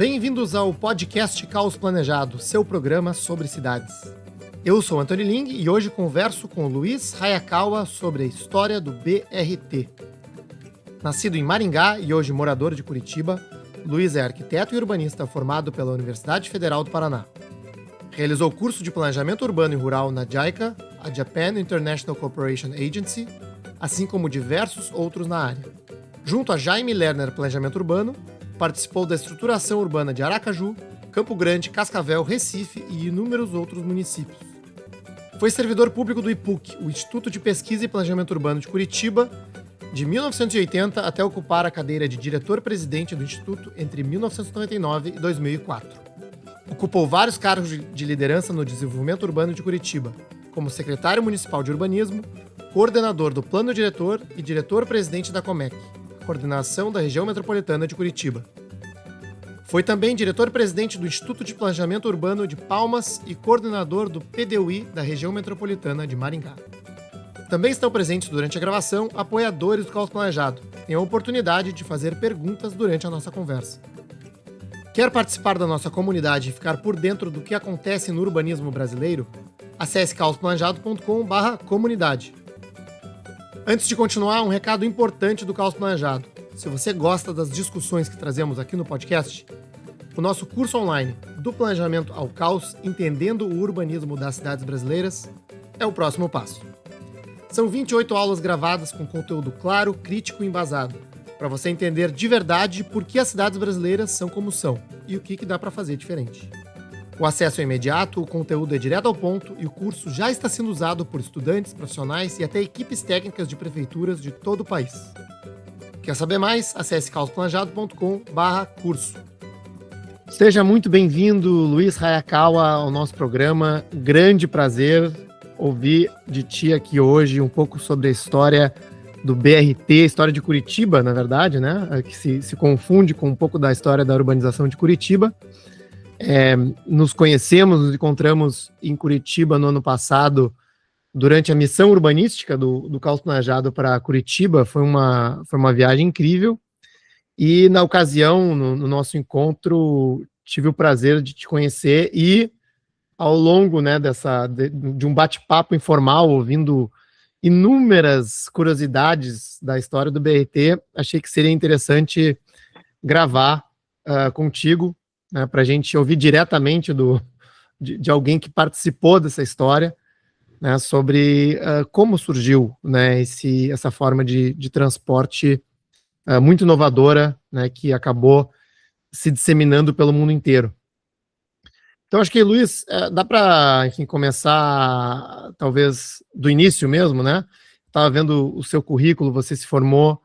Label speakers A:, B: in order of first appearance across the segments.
A: Bem-vindos ao podcast Caos Planejado, seu programa sobre cidades. Eu sou Antônio Ling e hoje converso com Luiz Hayakawa sobre a história do BRT. Nascido em Maringá e hoje morador de Curitiba, Luiz é arquiteto e urbanista formado pela Universidade Federal do Paraná. Realizou curso de planejamento urbano e rural na JICA, a Japan International Cooperation Agency, assim como diversos outros na área. Junto a Jaime Lerner Planejamento Urbano, participou da estruturação urbana de Aracaju, Campo Grande, Cascavel, Recife e inúmeros outros municípios. Foi servidor público do IPUC, o Instituto de Pesquisa e Planejamento Urbano de Curitiba, de 1980 até ocupar a cadeira de diretor-presidente do Instituto entre 1999 e 2004. Ocupou vários cargos de liderança no desenvolvimento urbano de Curitiba, como secretário municipal de urbanismo, coordenador do Plano Diretor e diretor-presidente da COMEC, Coordenação da Região Metropolitana de Curitiba. Foi também diretor-presidente do Instituto de Planejamento Urbano de Palmas e coordenador do PDUI da Região Metropolitana de Maringá. Também estão presentes durante a gravação apoiadores do Caos Planejado, que têm a oportunidade de fazer perguntas durante a nossa conversa. Quer participar da nossa comunidade e ficar por dentro do que acontece no urbanismo brasileiro? Acesse caosplanejado.com/comunidade. Antes de continuar, um recado importante do Caos Planejado. Se você gosta das discussões que trazemos aqui no podcast, o nosso curso online do Planejamento ao Caos, Entendendo o Urbanismo das Cidades Brasileiras, é o próximo passo. São 28 aulas gravadas com conteúdo claro, crítico e embasado, para você entender de verdade por que as cidades brasileiras são como são e o que dá para fazer diferente. O acesso é imediato, o conteúdo é direto ao ponto e o curso já está sendo usado por estudantes, profissionais e até equipes técnicas de prefeituras de todo o país. Quer saber mais? Acesse caosplanejado.com/curso. Seja muito bem-vindo, Luiz Hayakawa, ao nosso programa. Grande prazer ouvir de ti aqui hoje um pouco sobre a história do BRT, história de Curitiba, na verdade, né? Que se confunde com um pouco da história da urbanização de Curitiba. Nos conhecemos, nos encontramos em Curitiba no ano passado, durante a missão urbanística do Caos Planejado para Curitiba. Foi uma viagem incrível. E, na ocasião, no nosso encontro, tive o prazer de te conhecer e, ao longo, né, de um bate-papo informal, ouvindo inúmeras curiosidades da história do BRT, achei que seria interessante gravar contigo, né, para a gente ouvir diretamente de alguém que participou dessa história, né, sobre como surgiu, né, essa forma de transporte muito inovadora, né, que acabou se disseminando pelo mundo inteiro. Então, acho que, Luiz, dá para, enfim, começar, talvez, do início mesmo, né? Estava vendo o seu currículo, você se formou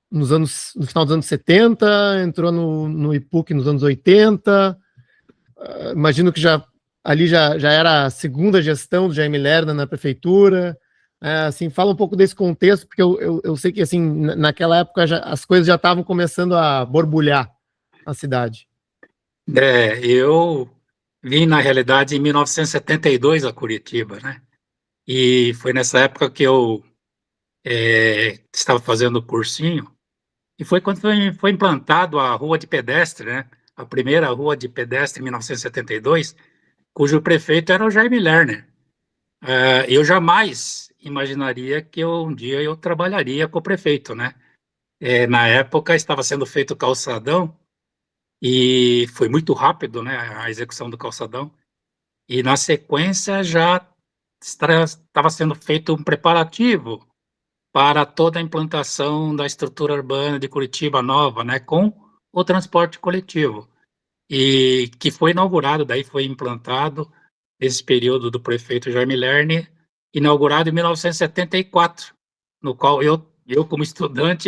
A: no final dos anos 70, entrou no IPUC nos anos 80, imagino que ali já era a segunda gestão do Jaime Lerner na prefeitura. Assim, fala um pouco desse contexto, porque eu sei que, assim, naquela época as coisas já estavam começando a borbulhar na cidade.
B: Eu vim, na realidade, em 1972 a Curitiba, né? E foi nessa época que eu estava fazendo o cursinho, e foi quando foi implantado a rua de pedestre, né? A primeira rua de pedestre em 1972, cujo prefeito era o Jaime Lerner. Eu jamais imaginaria que um dia eu trabalharia com o prefeito, né? Na época estava sendo feito o calçadão, e foi muito rápido, né, a execução do calçadão, e na sequência já estava sendo feito um preparativo para toda a implantação da estrutura urbana de Curitiba nova, né, com o transporte coletivo, e que foi inaugurado, daí foi implantado nesse período do prefeito Jaime Lerner, inaugurado em 1974, no qual eu como estudante,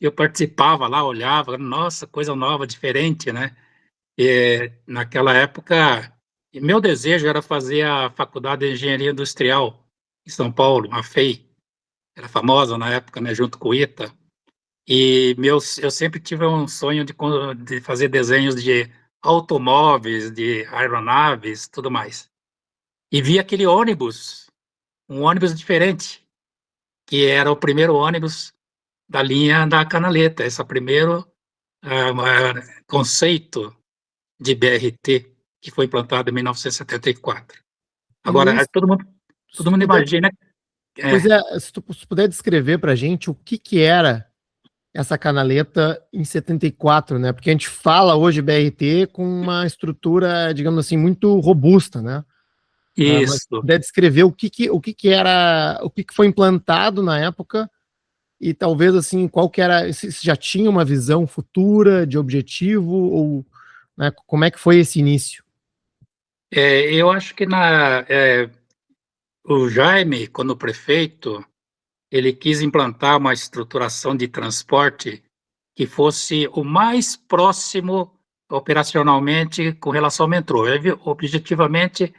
B: eu participava lá, olhava, nossa, coisa nova, diferente, né? Naquela época, meu desejo era fazer a Faculdade de Engenharia Industrial em São Paulo, a FEI, era famosa na época, né, junto com o ITA, e eu sempre tive um sonho de fazer desenhos de automóveis, de aeronaves, tudo mais. E vi aquele ônibus, um ônibus diferente, que era o primeiro ônibus da linha da Canaleta, esse primeiro conceito de BRT que foi implantado em 1974.
A: E
B: Agora,
A: Luiz, se
B: todo
A: tu
B: mundo
A: puder,
B: imagina.
A: pois
B: É,
A: é, se tu puder descrever para a gente o que que era essa canaleta em 74, né? Porque a gente fala hoje BRT com uma estrutura, digamos assim, muito robusta, né? Mas se
B: isso.
A: puder descrever o que que era, o que foi implantado na época e talvez assim, qual que era, se já tinha uma visão futura de objetivo ou, né, como é que foi esse início?
B: Eu acho que o Jaime, quando prefeito, ele quis implantar uma estruturação de transporte que fosse o mais próximo operacionalmente com relação ao metrô. Objetivamente,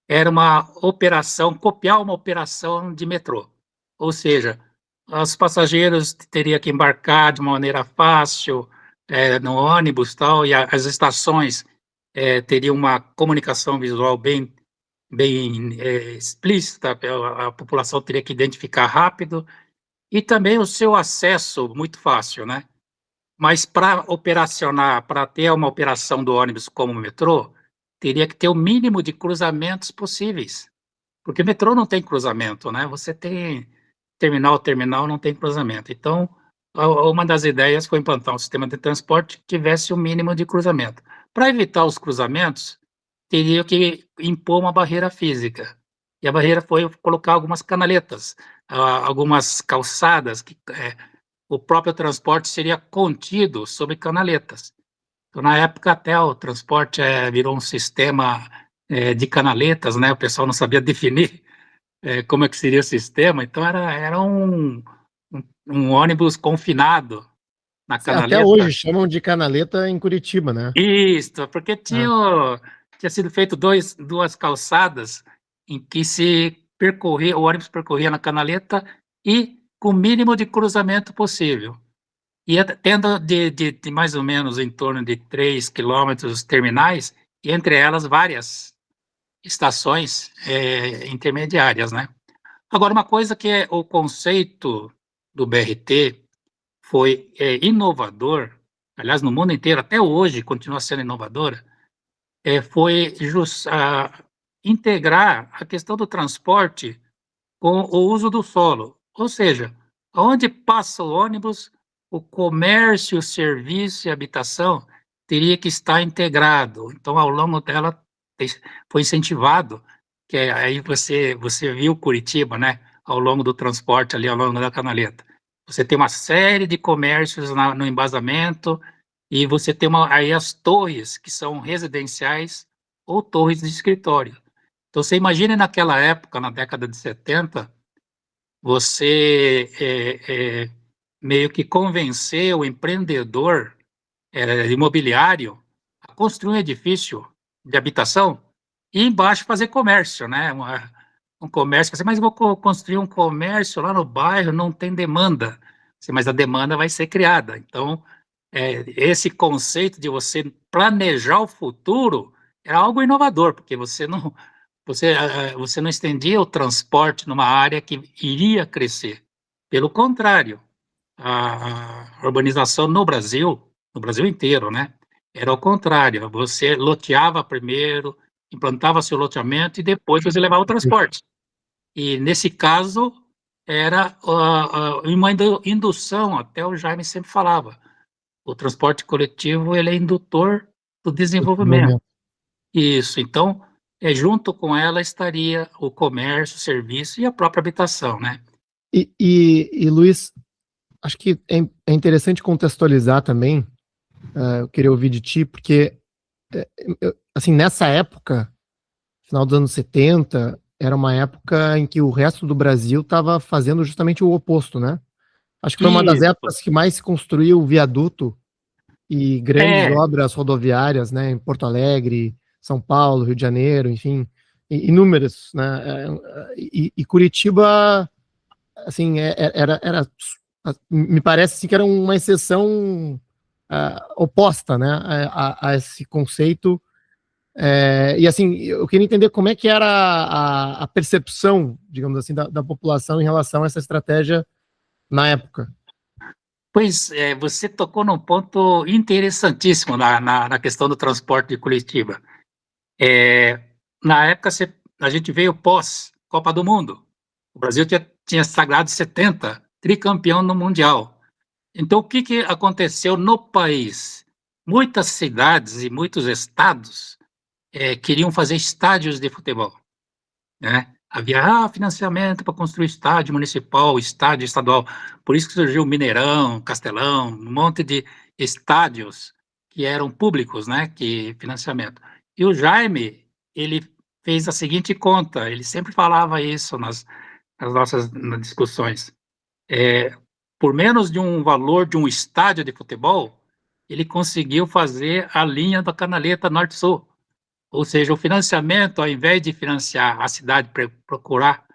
B: era uma operação, copiar uma operação de metrô. Ou seja, os passageiros teriam que embarcar de uma maneira fácil, no ônibus tal, e as estações teriam uma comunicação visual bem explícita, a população teria que identificar rápido, e também o seu acesso muito fácil, né? Mas para operacionar, para ter uma operação do ônibus como o metrô, teria que ter o mínimo de cruzamentos possíveis, porque o metrô não tem cruzamento, né? Você tem terminal, não tem cruzamento. Então, uma das ideias foi implantar um sistema de transporte que tivesse o mínimo de cruzamento. Para evitar os cruzamentos, teria que impor uma barreira física. E a barreira foi colocar algumas canaletas, algumas calçadas, que o próprio transporte seria contido sobre canaletas. Então, na época, até o transporte virou um sistema de canaletas, né? O pessoal não sabia definir como é que seria o sistema, então era um ônibus confinado na
A: Até hoje
B: canaleta.
A: chamam de canaleta em Curitiba, né?
B: Isso, porque
A: Ah,
B: tinha sido feito duas calçadas em que o ônibus percorria na canaleta e com o mínimo de cruzamento possível. E tendo de mais ou menos em torno de 3 quilômetros terminais, e entre elas várias estações intermediárias, né? Agora, uma coisa que é o conceito do BRT foi inovador, aliás, no mundo inteiro, até hoje continua sendo inovadora, foi integrar a questão do transporte com o uso do solo. Ou seja, onde passa o ônibus, o comércio, o serviço e a habitação teria que estar integrado. Então, ao longo dela, foi incentivado, que aí você viu Curitiba, né? Ao longo do transporte ali, ao longo da canaleta. Você tem uma série de comércios no embasamento e você tem aí as torres, que são residenciais ou torres de escritório. Então, você imagine naquela época, na década de 70, você meio que convencer o empreendedor imobiliário a construir um edifício de habitação e embaixo fazer comércio, né? Um comércio, mas eu vou construir um comércio lá no bairro, não tem demanda. Mas a demanda vai ser criada. Então, esse conceito de você planejar o futuro é algo inovador, porque você não estendia o transporte numa área que iria crescer. Pelo contrário, a urbanização no Brasil inteiro, né? Era o contrário. Você loteava primeiro, implantava seu loteamento e depois você levava o transporte. E nesse caso era uma indução, até o Jaime sempre falava. O transporte coletivo ele é indutor do desenvolvimento. Isso. Então, junto com ela estaria o comércio, o serviço e a própria habitação, né?
A: e Luiz, acho que é interessante contextualizar também. Eu queria ouvir de ti, porque, assim, nessa época, final dos anos 70, era uma época em que o resto do Brasil estava fazendo justamente o oposto, né? Acho que foi uma das
B: Isso.
A: épocas que mais se construiu viaduto e grandes
B: É,
A: obras rodoviárias, né? Em Porto Alegre, São Paulo, Rio de Janeiro, enfim, inúmeras, né? E Curitiba, assim, era me parece assim, que era uma exceção oposta, né, a esse conceito. E assim, eu queria entender como é que era a percepção, digamos assim, da população em relação a essa estratégia na época.
B: Pois você tocou num ponto interessantíssimo na questão do transporte de Curitiba. Na época, a gente veio pós-Copa do Mundo. O Brasil tinha sagrado 70, tricampeão no Mundial. Então, o que aconteceu no país? Muitas cidades e muitos estados queriam fazer estádios de futebol, né? Havia financiamento para construir estádio municipal, estádio estadual. Por isso que surgiu o Mineirão, Castelão, um monte de estádios que eram públicos, né? Que financiamento. E o Jaime, ele fez a seguinte conta. Ele sempre falava isso nas nossas discussões. Por menos de um valor de um estádio de futebol, ele conseguiu fazer a linha da Canaleta Norte-Sul. Ou seja, o financiamento, ao invés de financiar a cidade para procurar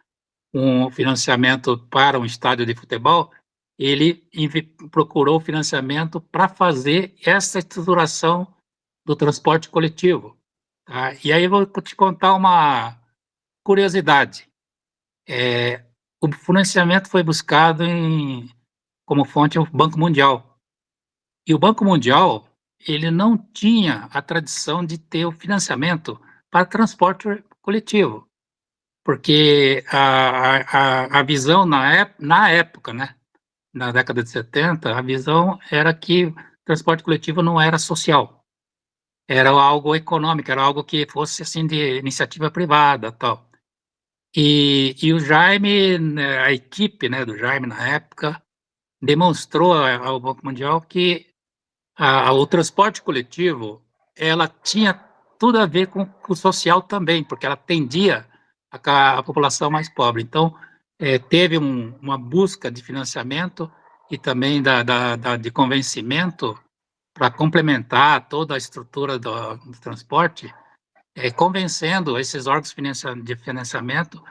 B: um financiamento para um estádio de futebol, ele procurou financiamento para fazer essa estruturação do transporte coletivo. Tá? E aí eu vou te contar uma curiosidade. O financiamento foi buscado como fonte o Banco Mundial. E o Banco Mundial, ele não tinha a tradição de ter o financiamento para transporte coletivo, porque a visão na época, né, na década de 70, a visão era que o transporte coletivo não era social, era algo econômico, era algo que fosse assim de iniciativa privada, tal. E o Jaime, né, a equipe, né, do Jaime na época, demonstrou ao Banco Mundial que o transporte coletivo, ela tinha tudo a ver com o social também, porque ela atendia a população mais pobre. Então, teve uma busca de financiamento e também de convencimento para complementar toda a estrutura do transporte, convencendo esses órgãos de financiamento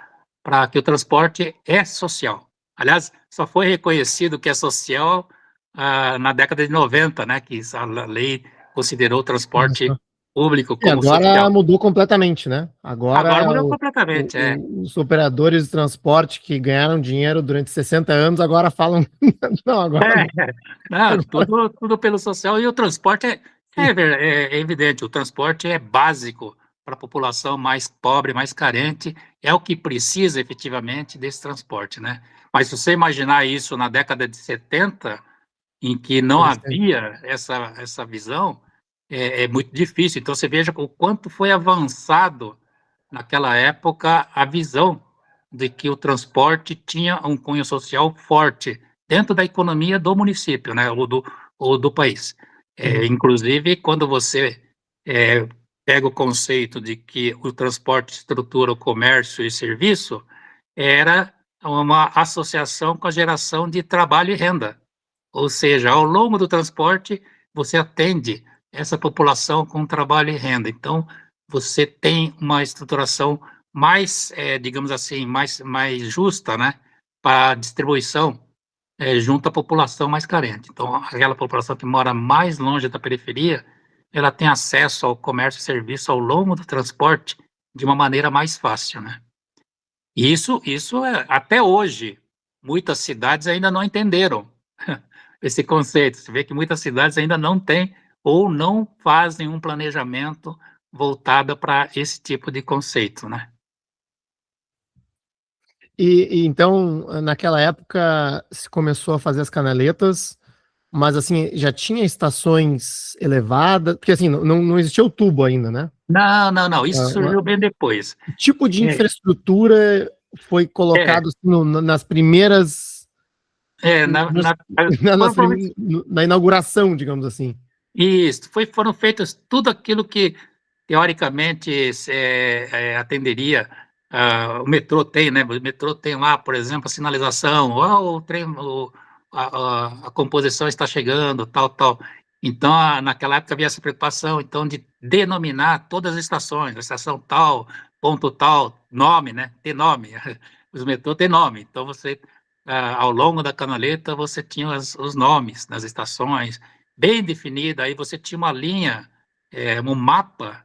B: para que o transporte é social. Aliás, só foi reconhecido que é social na década de 90, né, que a lei considerou o transporte público
A: E
B: como
A: agora
B: social.
A: mudou completamente, né?
B: Agora
A: Agora
B: mudou completamente,
A: os operadores de transporte que ganharam dinheiro durante 60 anos agora falam. Não, agora
B: É,
A: não.
B: não,
A: Agora
B: tudo pelo social, e o transporte
A: sim.
B: é evidente, o transporte é básico para a população mais pobre, mais carente, é o que precisa efetivamente desse transporte, né? Mas se você imaginar isso na década de 70, em que não
A: Interessante.
B: havia essa visão, é muito difícil. Então, você veja o quanto foi avançado naquela época a visão de que o transporte tinha um cunho social forte dentro da economia do município, né, ou do país.
A: Sim.
B: Inclusive, quando você pega o conceito de que o transporte estrutura o comércio e serviço, era uma associação com a geração de trabalho e renda. Ou seja, ao longo do transporte, você atende essa população com trabalho e renda. Então, você tem uma estruturação mais, digamos assim, mais justa, né, para a distribuição junto à população mais carente. Então, aquela população que mora mais longe da periferia, ela tem acesso ao comércio e serviço ao longo do transporte de uma maneira mais fácil, né? E isso até hoje, muitas cidades ainda não entenderam esse conceito. Você vê que muitas cidades ainda não têm ou não fazem um planejamento voltado para esse tipo de conceito, né?
A: Então, naquela época, se começou a fazer as canaletas, mas assim, já tinha estações elevadas, porque assim, não existia o tubo ainda, né?
B: Não, não, não, isso
A: Ah,
B: surgiu bem depois.
A: que tipo de
B: É,
A: infraestrutura foi
B: é,
A: colocado assim, nas primeiras,
B: na,
A: nas,
B: na,
A: nas
B: foram
A: na inauguração, digamos assim?
B: Isso, foram feitos tudo aquilo que, teoricamente, atenderia. O metrô tem, né? O metrô tem lá, por exemplo, a sinalização, o trem, a composição está chegando, tal, tal. Então, naquela época havia essa preocupação, então, de denominar todas as estações, a estação tal, ponto tal, nome, né? Tem nome. Os metrô têm nome. Então, você, ao longo da canaleta, você tinha os nomes das estações, bem definida, aí você tinha uma linha, um mapa,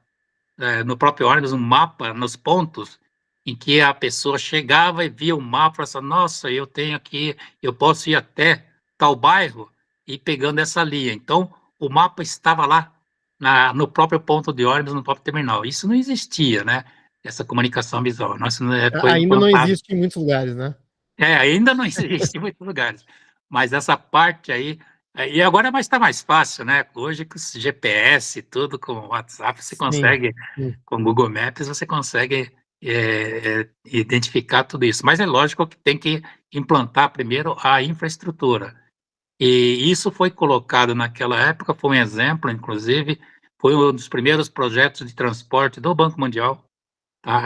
B: no próprio ônibus, um mapa nos pontos, em que a pessoa chegava e via o mapa e falava assim, nossa, eu tenho aqui, eu posso ir até tal bairro, e pegando essa linha. Então, o mapa estava lá no próprio ponto de ônibus, no próprio terminal. Isso não existia, né? Essa comunicação visual. Nossa, foi
A: Ainda não
B: implantado.
A: existe em muitos lugares, né?
B: Ainda não existe em muitos lugares. Mas essa parte aí. E agora está mais fácil, né? Hoje, com esse GPS, tudo com o WhatsApp, você
A: Sim.
B: consegue,
A: Sim.
B: com o Google Maps, você consegue identificar tudo isso. Mas é lógico que tem que implantar primeiro a infraestrutura. E isso foi colocado naquela época, foi um exemplo, inclusive, foi um dos primeiros projetos de transporte do Banco Mundial. Tá?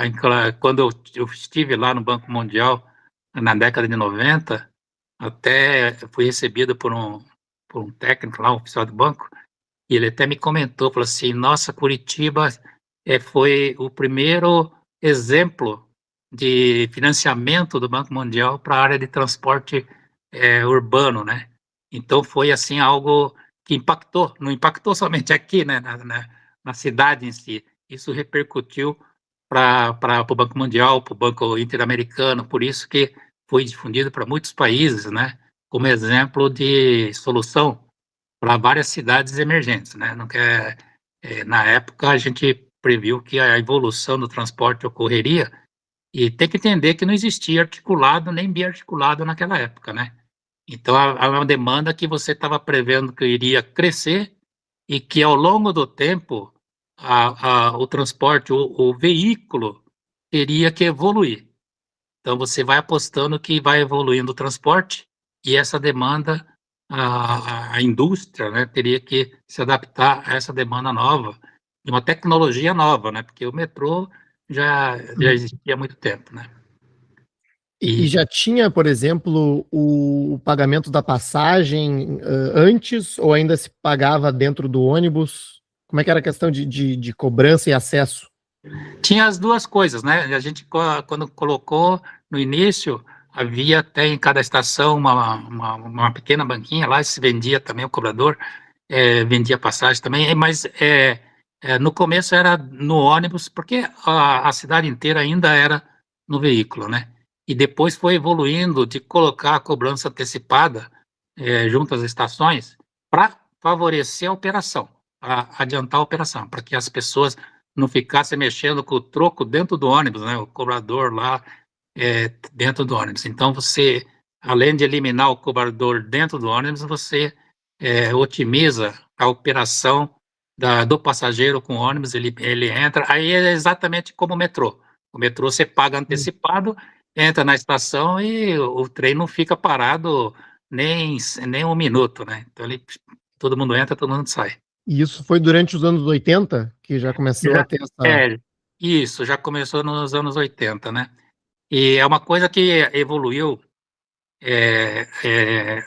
B: Quando eu estive lá no Banco Mundial, na década de 90, até fui recebido por um técnico lá, um oficial do banco, e ele até me comentou, falou assim, nossa, Curitiba foi o primeiro exemplo de financiamento do Banco Mundial para a área de transporte urbano, né? Então foi assim algo que impactou, não impactou somente aqui, né, na cidade em si, isso repercutiu para o Banco Mundial, para o Banco Interamericano, por isso que foi difundido para muitos países, né, como exemplo de solução para várias cidades emergentes, né? Não quer, na época a gente previu que a evolução do transporte ocorreria e tem que entender que não existia articulado nem biarticulado naquela época, né? Então há uma demanda que você estava prevendo que iria crescer e que ao longo do tempo o transporte, o veículo teria que evoluir. Então, você vai apostando que vai evoluindo o transporte e essa demanda, a indústria, né, teria que se adaptar a essa demanda nova, de uma tecnologia nova, né, porque o metrô já
A: Uhum.
B: existia há muito tempo, né.
A: E já tinha, por exemplo, o pagamento da passagem antes ou ainda se pagava dentro do ônibus? Como é que era a questão de cobrança e acesso?
B: Tinha as duas coisas, né? A gente, quando colocou no início, havia até em cada estação uma pequena banquinha, lá se vendia também, o cobrador vendia passagem também, mas no começo era no ônibus, porque a cidade inteira ainda era no veículo, né? E depois foi evoluindo de colocar a cobrança antecipada junto às estações para favorecer a operação, adiantar a operação, para que as pessoas não ficasse mexendo com o troco dentro do ônibus, né? O cobrador lá dentro do ônibus. Então, você, além de eliminar o cobrador dentro do ônibus, você otimiza a operação do passageiro com o ônibus, ele entra, aí é exatamente como o metrô. O metrô você paga antecipado, entra na estação e o trem não fica parado nem um minuto, né? Então, todo mundo entra, todo mundo sai.
A: E isso foi durante os anos 80 que já começou a
B: Já,
A: ter essa.
B: é, isso, já começou nos anos 80, né? E é uma coisa que evoluiu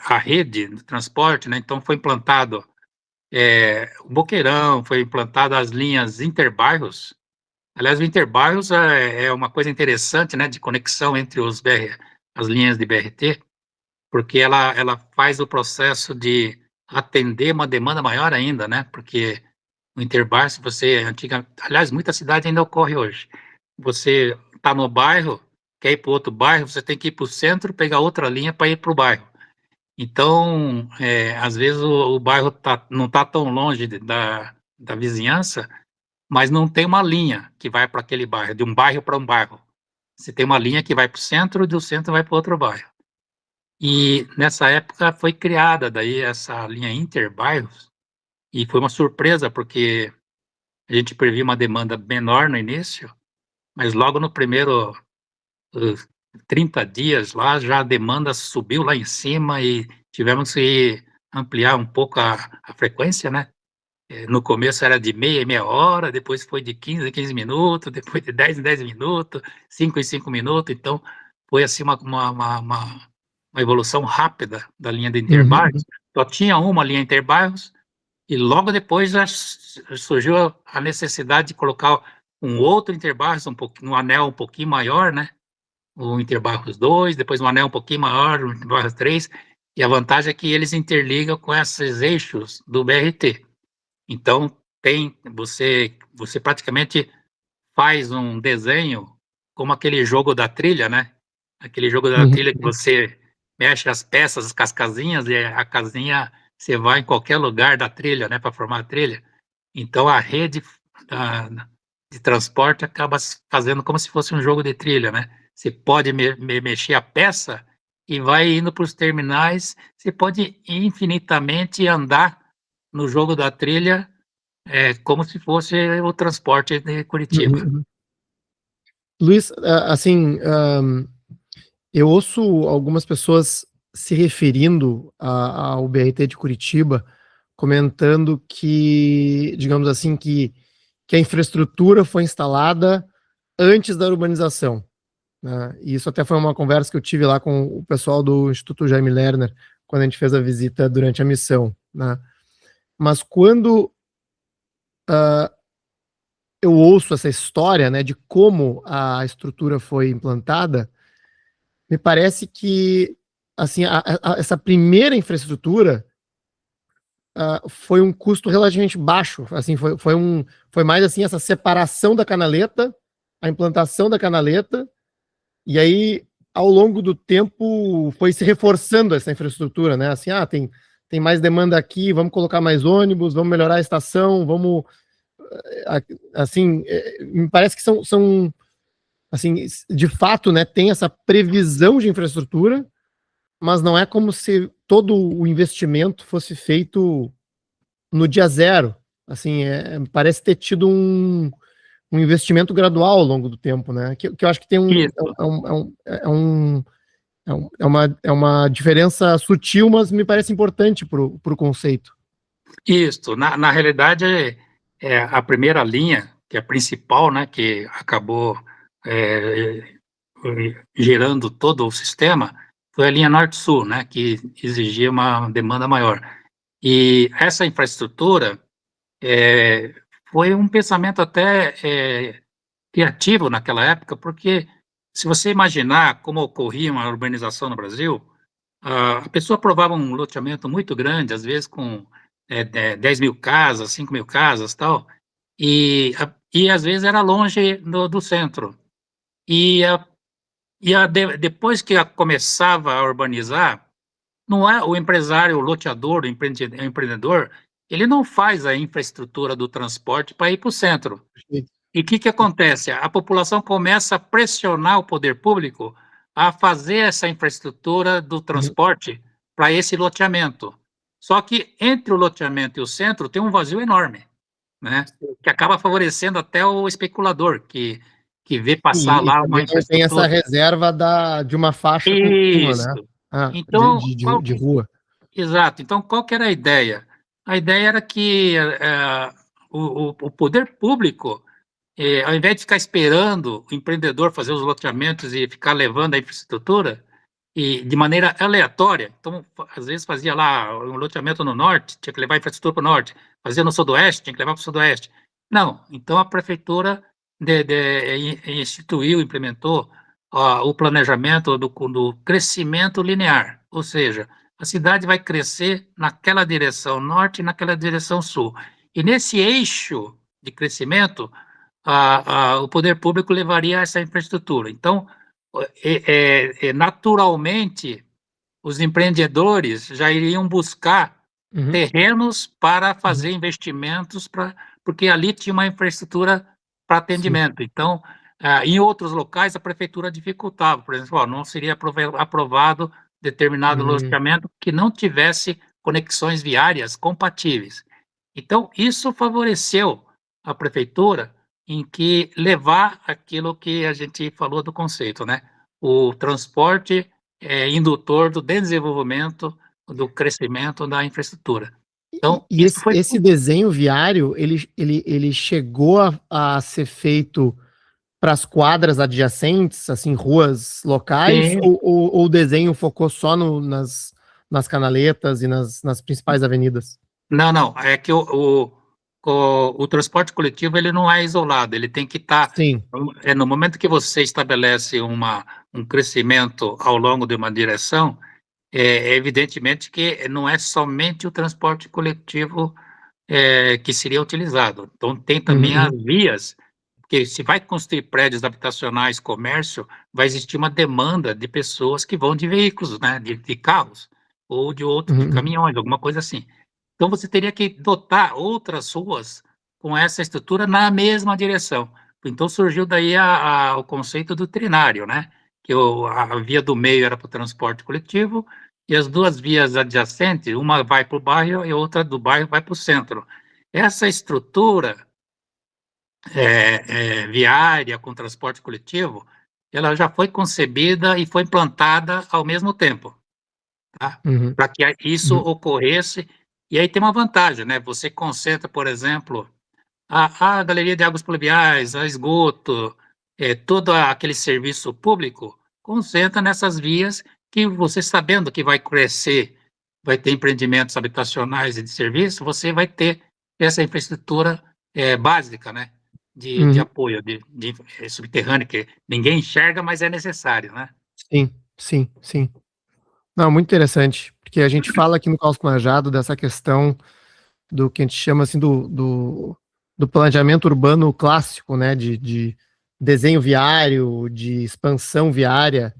B: a rede de transporte, né? Então foi implantado o Boqueirão, foi implantado as linhas interbairros. Aliás, o interbairros é uma coisa interessante, né? De conexão entre as linhas de BRT, porque ela faz o processo de atender uma demanda maior ainda, né? Porque o interbairro, se você aliás, muita cidade ainda ocorre hoje. Você está no bairro, quer ir para outro bairro, você tem que ir para o centro, pegar outra linha para ir para o bairro. Então, às vezes o bairro não está tão longe da vizinhança, mas não tem uma linha que vai para aquele bairro, de um bairro para um bairro. Você tem uma linha que vai para o centro e do centro vai para outro bairro. E nessa época foi criada daí essa linha interbairros, e foi uma surpresa, porque a gente previa uma demanda menor no início, mas logo no primeiro 30 dias lá, já a demanda subiu lá em cima e tivemos que ampliar um pouco a frequência, né? No começo era de meia em meia hora, depois foi de 15 em 15 minutos, depois de 10 em 10 minutos, 5 em 5 minutos, então foi assim uma evolução rápida da linha de interbairros.
A: Uhum.
B: Só tinha uma linha interbairros, e logo depois já surgiu a necessidade de colocar um outro interbairros, um anel um pouquinho maior, né? O Interbarros 2, depois um anel um pouquinho maior, o Interbarros 3, e a vantagem é que eles interligam com esses eixos do BRT. Então, você praticamente faz um desenho como aquele jogo da trilha, né? Aquele jogo da
A: Uhum.
B: trilha que você mexe as peças, as casinhas, e a casinha você vai em qualquer lugar da trilha, né, para formar a trilha. Então a rede de transporte acaba fazendo como se fosse um jogo de trilha, né? Você pode mexer a peça e vai indo para os terminais, você pode infinitamente andar no jogo da trilha, como se fosse o transporte de Curitiba.
A: Uhum. Luiz, assim, eu ouço algumas pessoas se referindo ao BRT de Curitiba, comentando que, digamos assim, que a infraestrutura foi instalada antes da urbanização, né? E isso até foi uma conversa que eu tive lá com o pessoal do Instituto Jaime Lerner, quando a gente fez a visita durante a missão, né? Mas quando eu ouço essa história, né, de como a estrutura foi implantada, me parece que, assim, essa primeira infraestrutura foi um custo relativamente baixo, assim, foi mais assim essa separação da canaleta, a implantação da canaleta, e aí ao longo do tempo foi se reforçando essa infraestrutura, né? Assim, tem mais demanda aqui, vamos colocar mais ônibus, vamos melhorar a estação, vamos assim, me parece que são assim, de fato, né, tem essa previsão de infraestrutura, mas não é como se todo o investimento fosse feito no dia zero. Assim, parece ter tido um investimento gradual ao longo do tempo, né? Que eu acho que tem
B: Isso,
A: é uma diferença sutil, mas me parece importante para o conceito.
B: isso. Na realidade, a primeira linha, que é a principal, né, que acabou é, gerando todo o sistema, foi a linha Norte-Sul, né, que exigia uma demanda maior. E essa infraestrutura é, foi um pensamento até criativo naquela época, porque se você imaginar como ocorria uma urbanização no Brasil, a pessoa aprovava um loteamento muito grande, às vezes com 10 mil casas, 5 mil casas, tal, e às vezes era longe do centro. E, depois que começava a urbanizar, não é o empresário, o loteador, o empreendedor, ele não faz a infraestrutura do transporte para ir para o centro. E o que acontece? A população começa a pressionar o poder público a fazer essa infraestrutura do
A: Uhum.
B: transporte para esse loteamento. Só que entre o loteamento e o centro tem um vazio enorme, né? Que acaba favorecendo até o especulador, que vê passar
A: E
B: lá uma
A: também não tem essa
B: infraestrutura.
A: reserva de uma faixa contínua, né?
B: Isso. Então,
A: De rua.
B: exato. Então, qual que era a ideia? A ideia era que o poder público, ao invés de ficar esperando o empreendedor fazer os loteamentos e ficar levando a infraestrutura, e de maneira aleatória, então, às vezes fazia lá um loteamento no norte, tinha que levar a infraestrutura para o norte, fazia no sudoeste, tinha que levar para o sudoeste. Não, então a prefeitura instituiu, implementou o planejamento do crescimento linear, ou seja, a cidade vai crescer naquela direção norte e naquela direção sul. E nesse eixo de crescimento, o poder público levaria essa infraestrutura. Então, naturalmente, os empreendedores já iriam buscar
A: Uhum.
B: terrenos para
A: Uhum.
B: fazer investimentos, porque ali tinha uma infraestrutura para
A: Sim.
B: atendimento. Então, em outros locais, a prefeitura dificultava, por exemplo, não seria aprovado determinado
A: Uhum.
B: loteamento que não tivesse conexões viárias compatíveis. Então, isso favoreceu a prefeitura em que levar aquilo que a gente falou do conceito, né? O transporte indutor do desenvolvimento, do crescimento da infraestrutura. Então,
A: E
B: isso foi.
A: esse desenho viário, ele chegou a ser feito para as quadras adjacentes, assim, ruas locais,
B: Sim.
A: ou o desenho focou só nas canaletas e nas principais avenidas?
B: Não, não, é que o transporte coletivo ele não é isolado, ele tem que estar.
A: Sim.
B: No momento que você estabelece um crescimento ao longo de uma direção, evidentemente que não é somente o transporte coletivo que seria utilizado. Então, tem também as
A: Uhum.
B: vias, porque se vai construir prédios habitacionais, comércio, vai existir uma demanda de pessoas que vão de veículos, né, de carros. ou de
A: Uhum.
B: caminhões, alguma coisa assim. Então você teria que dotar outras ruas com essa estrutura na mesma direção. Então surgiu daí o conceito do trinário, né? Que a via do meio era para o transporte coletivo e as duas vias adjacentes, uma vai para o bairro e outra do bairro vai para o centro. Essa estrutura viária com transporte coletivo, ela já foi concebida e foi implantada ao mesmo tempo, tá?
A: Uhum.
B: Para que isso
A: Uhum.
B: ocorresse. E aí tem uma vantagem, né? Você concentra, por exemplo, a galeria de águas pluviais, a esgoto, todo aquele serviço público, concentra nessas vias que você sabendo que vai crescer, vai ter empreendimentos habitacionais e de serviço, você vai ter essa infraestrutura básica, né? De
A: Uhum.
B: apoio, subterrâneo, que ninguém enxerga, mas é necessário, né?
A: Sim, sim, sim. Não, muito interessante, porque a gente fala aqui no Caos Planejado dessa questão do que a gente chama assim do planejamento urbano clássico, né, de desenho viário, de expansão viária,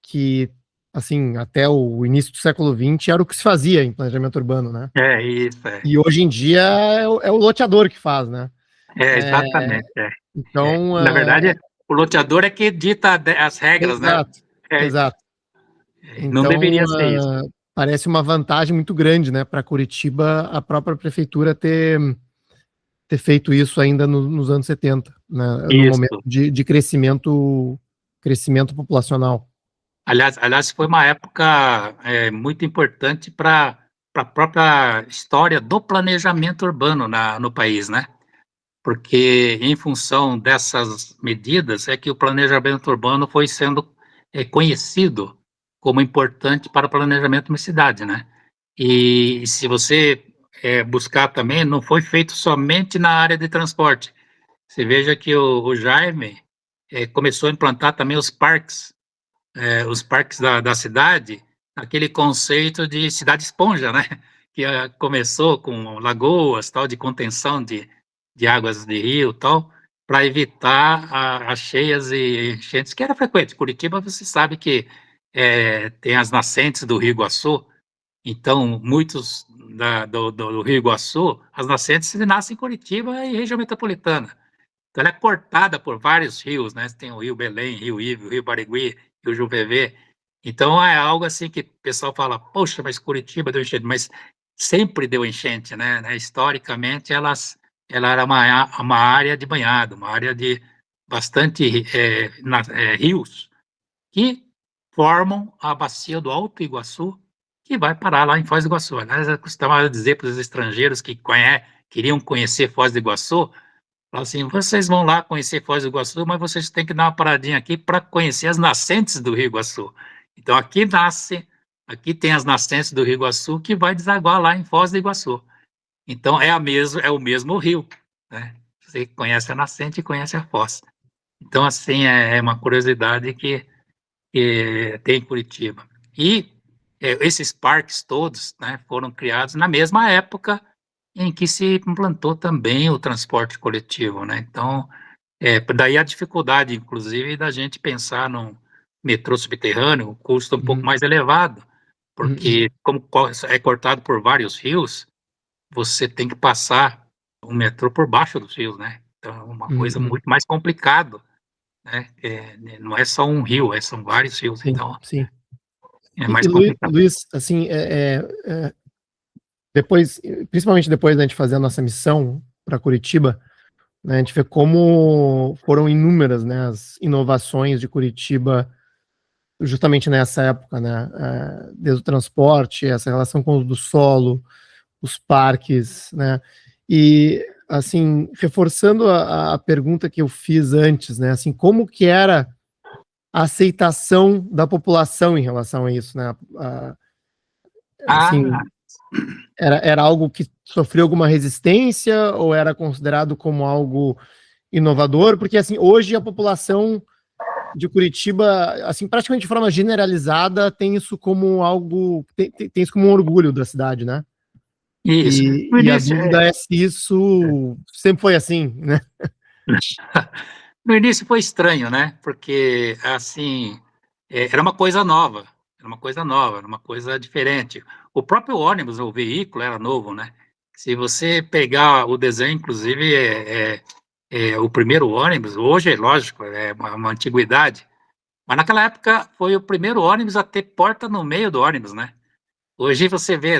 A: que assim até o início do século XX era o que se fazia em planejamento urbano, né?
B: É isso,
A: E hoje em dia é o loteador que faz, né? É,
B: exatamente.
A: então,
B: Na verdade, o loteador é que dita as regras, né?
A: exato, exato.
B: Não
A: Então,
B: deveria ser isso.
A: parece uma vantagem muito grande, né, para Curitiba, a própria prefeitura ter feito isso ainda nos anos 70, né, no momento
B: Isso.
A: de crescimento populacional.
B: Aliás, foi uma época muito importante para a própria história do planejamento urbano no país, né? Porque em função dessas medidas é que o planejamento urbano foi sendo conhecido como importante para o planejamento de uma cidade, né? E se você buscar também, não foi feito somente na área de transporte. Você veja que o Jaime começou a implantar também os parques da cidade, aquele conceito de cidade esponja, né? Que começou com lagoas, tal, de contenção de águas de rio, tal, para evitar as cheias e enchentes, que era frequente. Curitiba, você sabe que tem as nascentes do Rio Iguaçu, então muitos do Rio Iguaçu, as nascentes nascem em Curitiba e região metropolitana. Então, ela é cortada por vários rios, né? Tem o Rio Belém, Rio Ivo, Rio Barigui, Rio Juvevê. Então, é algo assim que o pessoal fala, poxa, mas Curitiba deu enchente, mas sempre deu enchente, né? Historicamente, ela era uma área de banhado, uma área de bastante rios, que formam a bacia do Alto Iguaçu, que vai parar lá em Foz do Iguaçu. Aliás, eu costumava dizer para os estrangeiros que queriam conhecer Foz do Iguaçu, fala assim, vocês vão lá conhecer Foz do Iguaçu, mas vocês têm que dar uma paradinha aqui para conhecer as nascentes do Rio Iguaçu. Então, aqui tem as nascentes do Rio Iguaçu que vai desaguar lá em Foz do Iguaçu. Então, é o mesmo rio, né? Você conhece a nascente e conhece a foz. Então, assim, é uma curiosidade que tem em Curitiba. E esses parques todos, né, foram criados na mesma época em que se implantou também o transporte coletivo, né? Então, daí a dificuldade, inclusive, da gente pensar num metrô subterrâneo, o custo um pouco
A: Uhum,
B: mais elevado,
A: uhum,
B: porque como é cortado por vários rios, você tem que passar o metrô por baixo dos rios, né? Então, é uma
A: uhum,
B: coisa
A: uhum.
B: muito mais complicada, né? Não é só um rio, são vários rios,
A: Sim,
B: então
A: sim.
B: é
A: E
B: mais complicado.
A: Luiz, assim, depois, principalmente depois da gente fazer a nossa missão para Curitiba, né, a gente vê como foram inúmeras, né, as inovações de Curitiba justamente nessa época, né, desde o transporte, essa relação com o do solo, os parques, né, e assim, reforçando a pergunta que eu fiz antes, né, assim, como que era a aceitação da população em relação a isso, né,
B: Ah,
A: assim, era algo que sofreu alguma resistência ou era considerado como algo inovador? Porque, assim, hoje a população de Curitiba, assim, praticamente de forma generalizada, tem isso como algo, tem isso como um orgulho da cidade, né?
B: isso. No
A: E a
B: início,
A: dúvida é se isso sempre foi assim, né?
B: no início foi estranho, né? Porque, assim, era uma coisa nova. era uma coisa nova, era uma coisa diferente. O próprio ônibus, o veículo era novo, né? Se você pegar o desenho, inclusive, o primeiro ônibus, hoje, é lógico, é uma antiguidade, mas naquela época foi o primeiro ônibus a ter porta no meio do ônibus, né? Hoje você vê,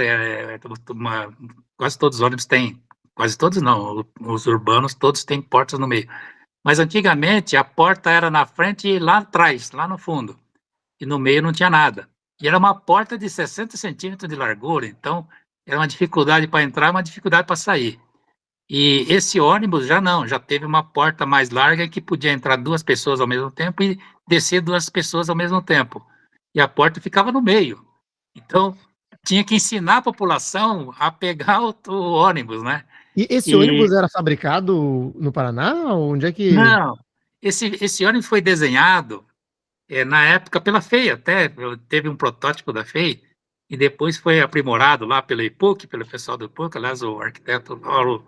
B: quase todos os ônibus têm, quase todos não, os urbanos todos têm portas no meio. Mas antigamente a porta era na frente e lá atrás, lá no fundo, e no meio não tinha nada. E era uma porta de 60 centímetros de largura, então era uma dificuldade para entrar, uma dificuldade para sair. E esse ônibus já não, já teve uma porta mais larga que podia entrar duas pessoas ao mesmo tempo e descer duas pessoas ao mesmo tempo. E a porta ficava no meio. Então, tinha que ensinar a população a pegar o ônibus, né?
A: E esse
B: E
A: ônibus era fabricado no Paraná? Onde é que.
B: não, esse ônibus foi desenhado na época pela FEI, até teve um protótipo da FEI e depois foi aprimorado lá pela IPUC, pelo pessoal do IPUC, aliás, o arquiteto Paulo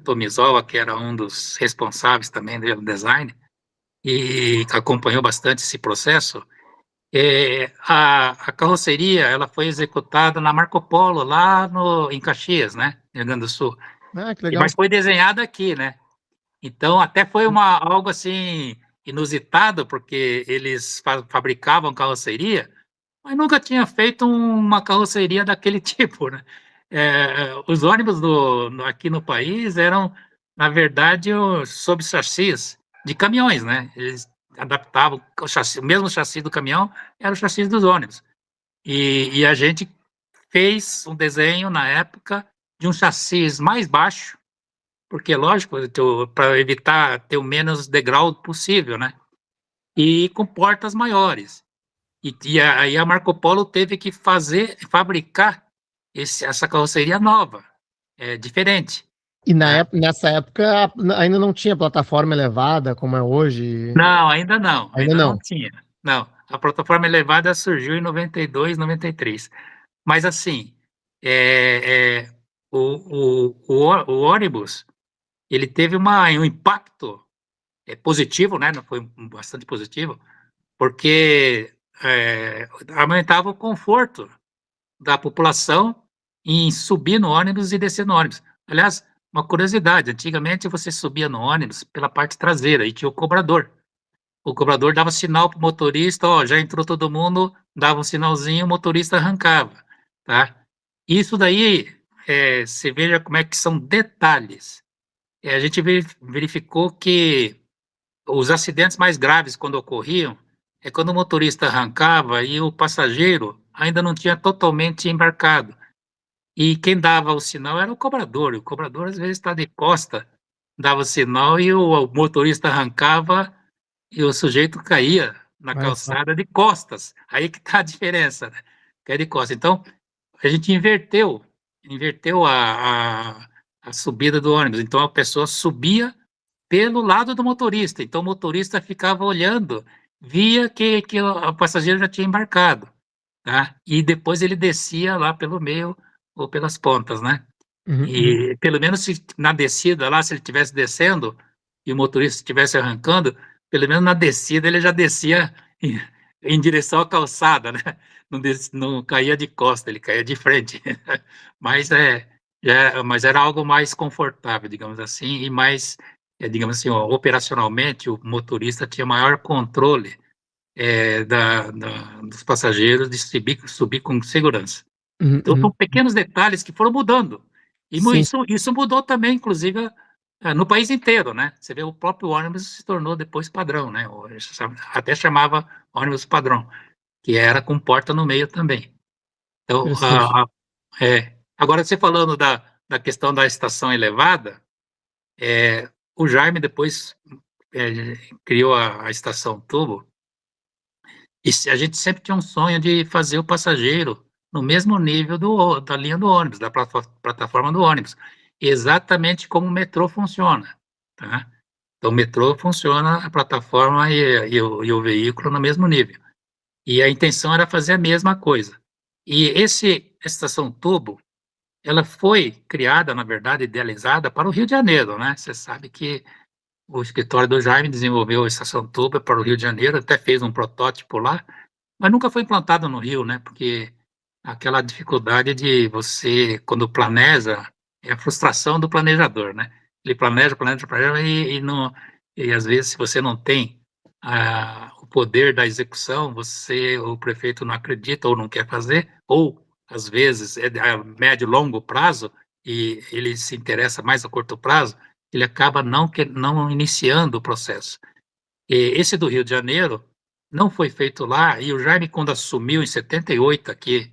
B: Tomizola, que era um dos responsáveis também do design e acompanhou bastante esse processo. A carroceria ela foi executada na Marco Polo, lá em Caxias, né, Rio Grande do Sul,
A: Ah, que legal.
B: mas foi desenhada aqui, né? Então, até foi algo assim inusitado, porque eles fabricavam carroceria, mas nunca tinha feito uma carroceria daquele tipo, né? Os ônibus aqui no país eram, na verdade, sob chassis de caminhões, né? Eles adaptavam o mesmo chassi do caminhão era o chassi dos ônibus. E a gente fez um desenho na época de um chassi mais baixo, porque, lógico, para evitar ter o menos degrau possível, né? E com portas maiores. E aí a Marco Polo teve que fabricar essa carroceria nova, diferente.
A: E
B: Né?
A: nessa época ainda não tinha plataforma elevada como é hoje?
B: Não,
A: Ainda
B: ainda não
A: não.
B: tinha. Não, a plataforma elevada surgiu em 92, 93. Mas assim, é, é, o ônibus, ele teve um impacto positivo, né? Não foi bastante positivo, porque aumentava o conforto da população em subir no ônibus e descer no ônibus. Aliás, uma curiosidade, antigamente você subia no ônibus pela parte traseira e tinha o cobrador. O cobrador dava sinal para o motorista, ó, já entrou todo mundo, dava um sinalzinho, o motorista arrancava, tá? Isso daí, você veja como é que são detalhes. A gente verificou que os acidentes mais graves, quando ocorriam, é quando o motorista arrancava e o passageiro ainda não tinha totalmente embarcado. E quem dava o sinal era o cobrador. E o cobrador, às vezes, está de costa, dava o sinal e o motorista arrancava e o sujeito caía na
A: Olha só.
B: calçada de costas. Aí que está a diferença, né? Cai de costas. Então, a gente inverteu a subida do ônibus. Então, a pessoa subia pelo lado do motorista. Então, o motorista ficava olhando, via que o passageiro já tinha embarcado, tá? E depois ele descia lá pelo meio ou pelas pontas, né?
A: Uhum, uhum.
B: E pelo menos se, na descida lá, se ele estivesse descendo e o motorista estivesse arrancando, pelo menos na descida ele já descia em direção à calçada, né? Não caía de costa, ele caía de frente. Mas mas era algo mais confortável, digamos assim, e mais, digamos assim, ó, operacionalmente o motorista tinha maior controle dos passageiros de subir com segurança.
A: Uhum,
B: Então, são
A: uhum.
B: pequenos detalhes que foram mudando. E
A: Sim.
B: isso mudou também, inclusive, no país inteiro, né? Você vê, o próprio ônibus se tornou depois padrão, né? Até chamava ônibus padrão, que era com porta no meio também. Então,
A: Interessante.
B: agora você falando da questão da estação elevada, o Jaime depois criou a estação tubo, e a gente sempre tinha um sonho de fazer o passageiro no mesmo nível da linha do ônibus, da plataforma do ônibus, exatamente como o metrô funciona, tá? Então, o metrô funciona, a plataforma e o veículo no mesmo nível. E a intenção era fazer a mesma coisa. E estação tubo, ela foi criada, na verdade, idealizada para o Rio de Janeiro, né? Você sabe que o escritório do Jaime desenvolveu a estação tubo para o Rio de Janeiro, até fez um protótipo lá, mas nunca foi implantado no Rio, né? Porque aquela dificuldade de você, quando planeja, é a frustração do planejador, né? Ele planeja, planeja, planeja e não, e às vezes se você não tem o poder da execução, você, o prefeito não acredita ou não quer fazer, ou às vezes é a médio e longo prazo e ele se interessa mais a curto prazo, ele acaba não iniciando o processo. E esse do Rio de Janeiro não foi feito lá, e o Jaime, quando assumiu em 78 aqui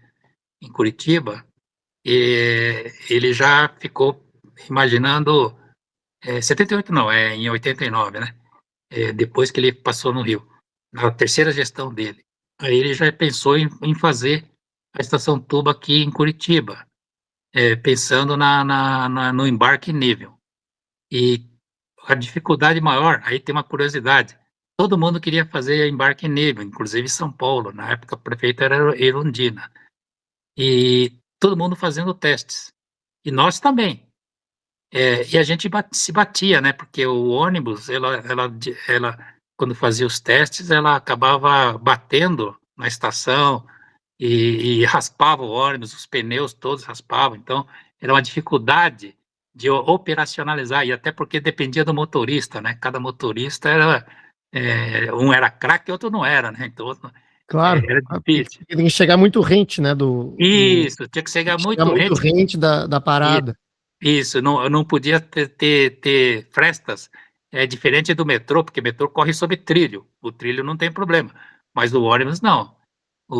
B: em Curitiba, ele já ficou imaginando, 78 não, em 89, né? Depois que ele passou no Rio, na terceira gestão dele. Aí ele já pensou em fazer a estação tubo aqui em Curitiba, pensando no embarque nível. E a dificuldade maior, aí tem uma curiosidade, todo mundo queria fazer embarque nível, inclusive São Paulo, na época o prefeito era Erundina, e todo mundo fazendo testes, e nós também. E a gente se batia, né? Porque o ônibus, ela, quando fazia os testes, ela acabava batendo na estação e raspava o ônibus, os pneus todos raspavam. Então, era uma dificuldade de operacionalizar, e até porque dependia do motorista, né? Cada motorista um era craque, outro não era, né? Então,
A: Claro.
B: era difícil.
A: Tem que chegar muito rente, né?
B: Isso, tinha que
A: Tem
B: chegar
A: que chegar
B: muito
A: muito
B: rente.
A: rente da parada.
B: Isso, não podia ter frestas, diferente do metrô, porque o metrô corre sobre trilho, o trilho não tem problema, mas o ônibus não.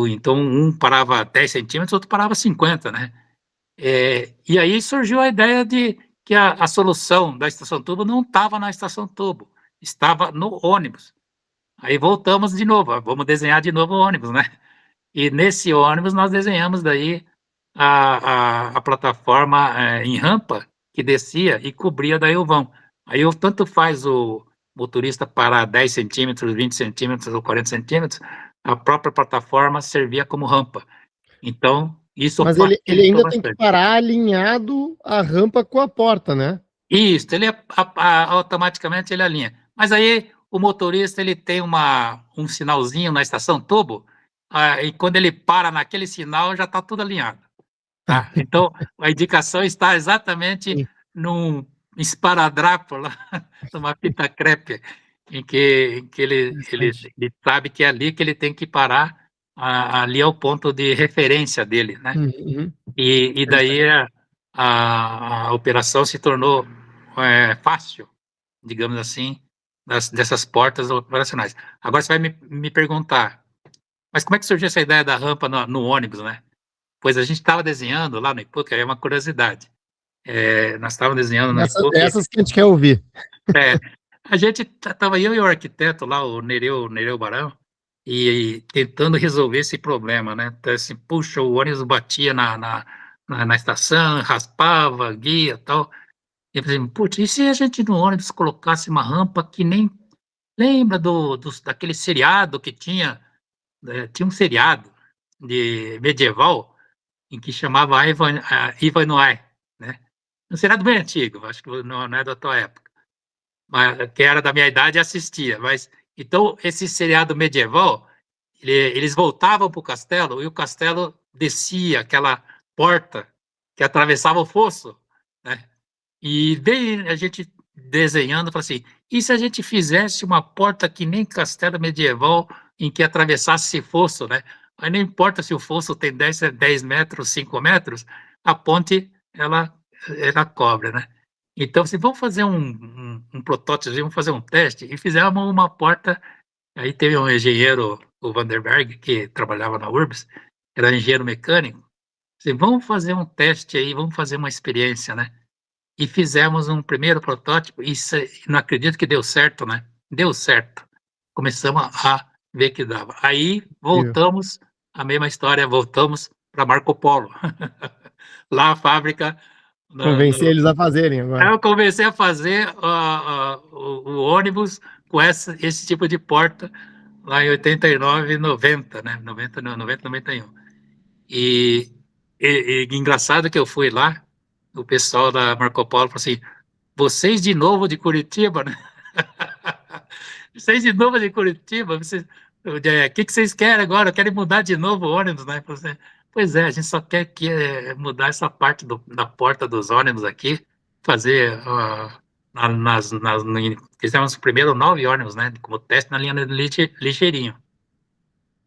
B: Então, um parava 10 centímetros, outro parava 50, né? E aí surgiu a ideia de que a solução da estação tubo não estava na estação tubo, estava no ônibus. Aí voltamos de novo, vamos desenhar de novo o ônibus, né? E nesse ônibus nós desenhamos daí a plataforma em rampa que descia e cobria daí o vão. Aí tanto faz o motorista parar 10 centímetros, 20 centímetros ou 40 centímetros, a própria plataforma servia como rampa. Então, isso
A: Mas ele
B: facilitou
A: ainda tem que
B: bastante.
A: parar alinhado a rampa com a porta, né?
B: Isso, ele automaticamente ele alinha. Mas aí o motorista ele tem um sinalzinho na estação turbo, e quando ele para naquele sinal já está tudo alinhado. Tá? Então, a indicação está exatamente
A: Sim.
B: num esparadrapo lá, numa fita crepe, em que
A: Interessante.
B: ele sabe que é ali que ele tem que parar, ali é o ponto de referência dele, né?
A: Uhum.
B: E
A: Interessante.
B: daí a operação se tornou fácil, digamos assim, dessas portas operacionais. Agora você vai me perguntar, mas como é que surgiu essa ideia da rampa no ônibus, né? Pois a gente estava desenhando lá no IPUC, é uma curiosidade. Nós estávamos desenhando no IPUC.
A: Essas que a gente quer ouvir.
B: É, a gente estava eu e o arquiteto lá, o Nereu Barão, e tentando resolver esse problema, né? Então, assim, puxa, o ônibus batia na estação, raspava, guia e tal. E eu falei, putz, e se a gente no ônibus colocasse uma rampa que nem lembra daquele seriado que tinha um seriado de medieval em que chamava Ivanhoe, né? Um seriado bem antigo, acho que não é da tua época, mas que era da minha idade e assistia. Mas então esse seriado medieval, eles voltavam para o castelo e o castelo descia aquela porta que atravessava o fosso, né? E bem a gente desenhando, falou assim: e se a gente fizesse uma porta que nem castelo medieval em que atravessasse esse fosso, né? Aí não importa se o fosso tem 10 metros, 5 metros, a ponte ela cobre, né? Então, assim, vamos fazer um protótipo, vamos fazer um teste, e fizemos uma porta. Aí teve um engenheiro, o Vanderberg, que trabalhava na URBS, era engenheiro mecânico. Assim, vamos fazer um teste aí, vamos fazer uma experiência, né? E fizemos um primeiro protótipo, e não acredito que deu certo, né? Deu certo. Começamos a ver que dava. Aí voltamos, a mesma história, voltamos para Marco Polo. Lá a fábrica,
A: Convencer eles a fazerem
B: aí
A: agora.
B: eu comecei a fazer o ônibus com esse tipo de porta lá em 89 e 90, né? 90, não, 90, 91. E, e engraçado que eu fui lá, o pessoal da Marco Polo falou assim: vocês de novo de Curitiba, né? Vocês de novo de Curitiba, vocês... O que vocês querem agora? Querem mudar de novo o ônibus, né? Pois é, a gente só quer mudar essa parte da porta dos ônibus aqui, fazer, fizemos primeiro 9 ônibus, né? Como teste na linha do ligeirinho.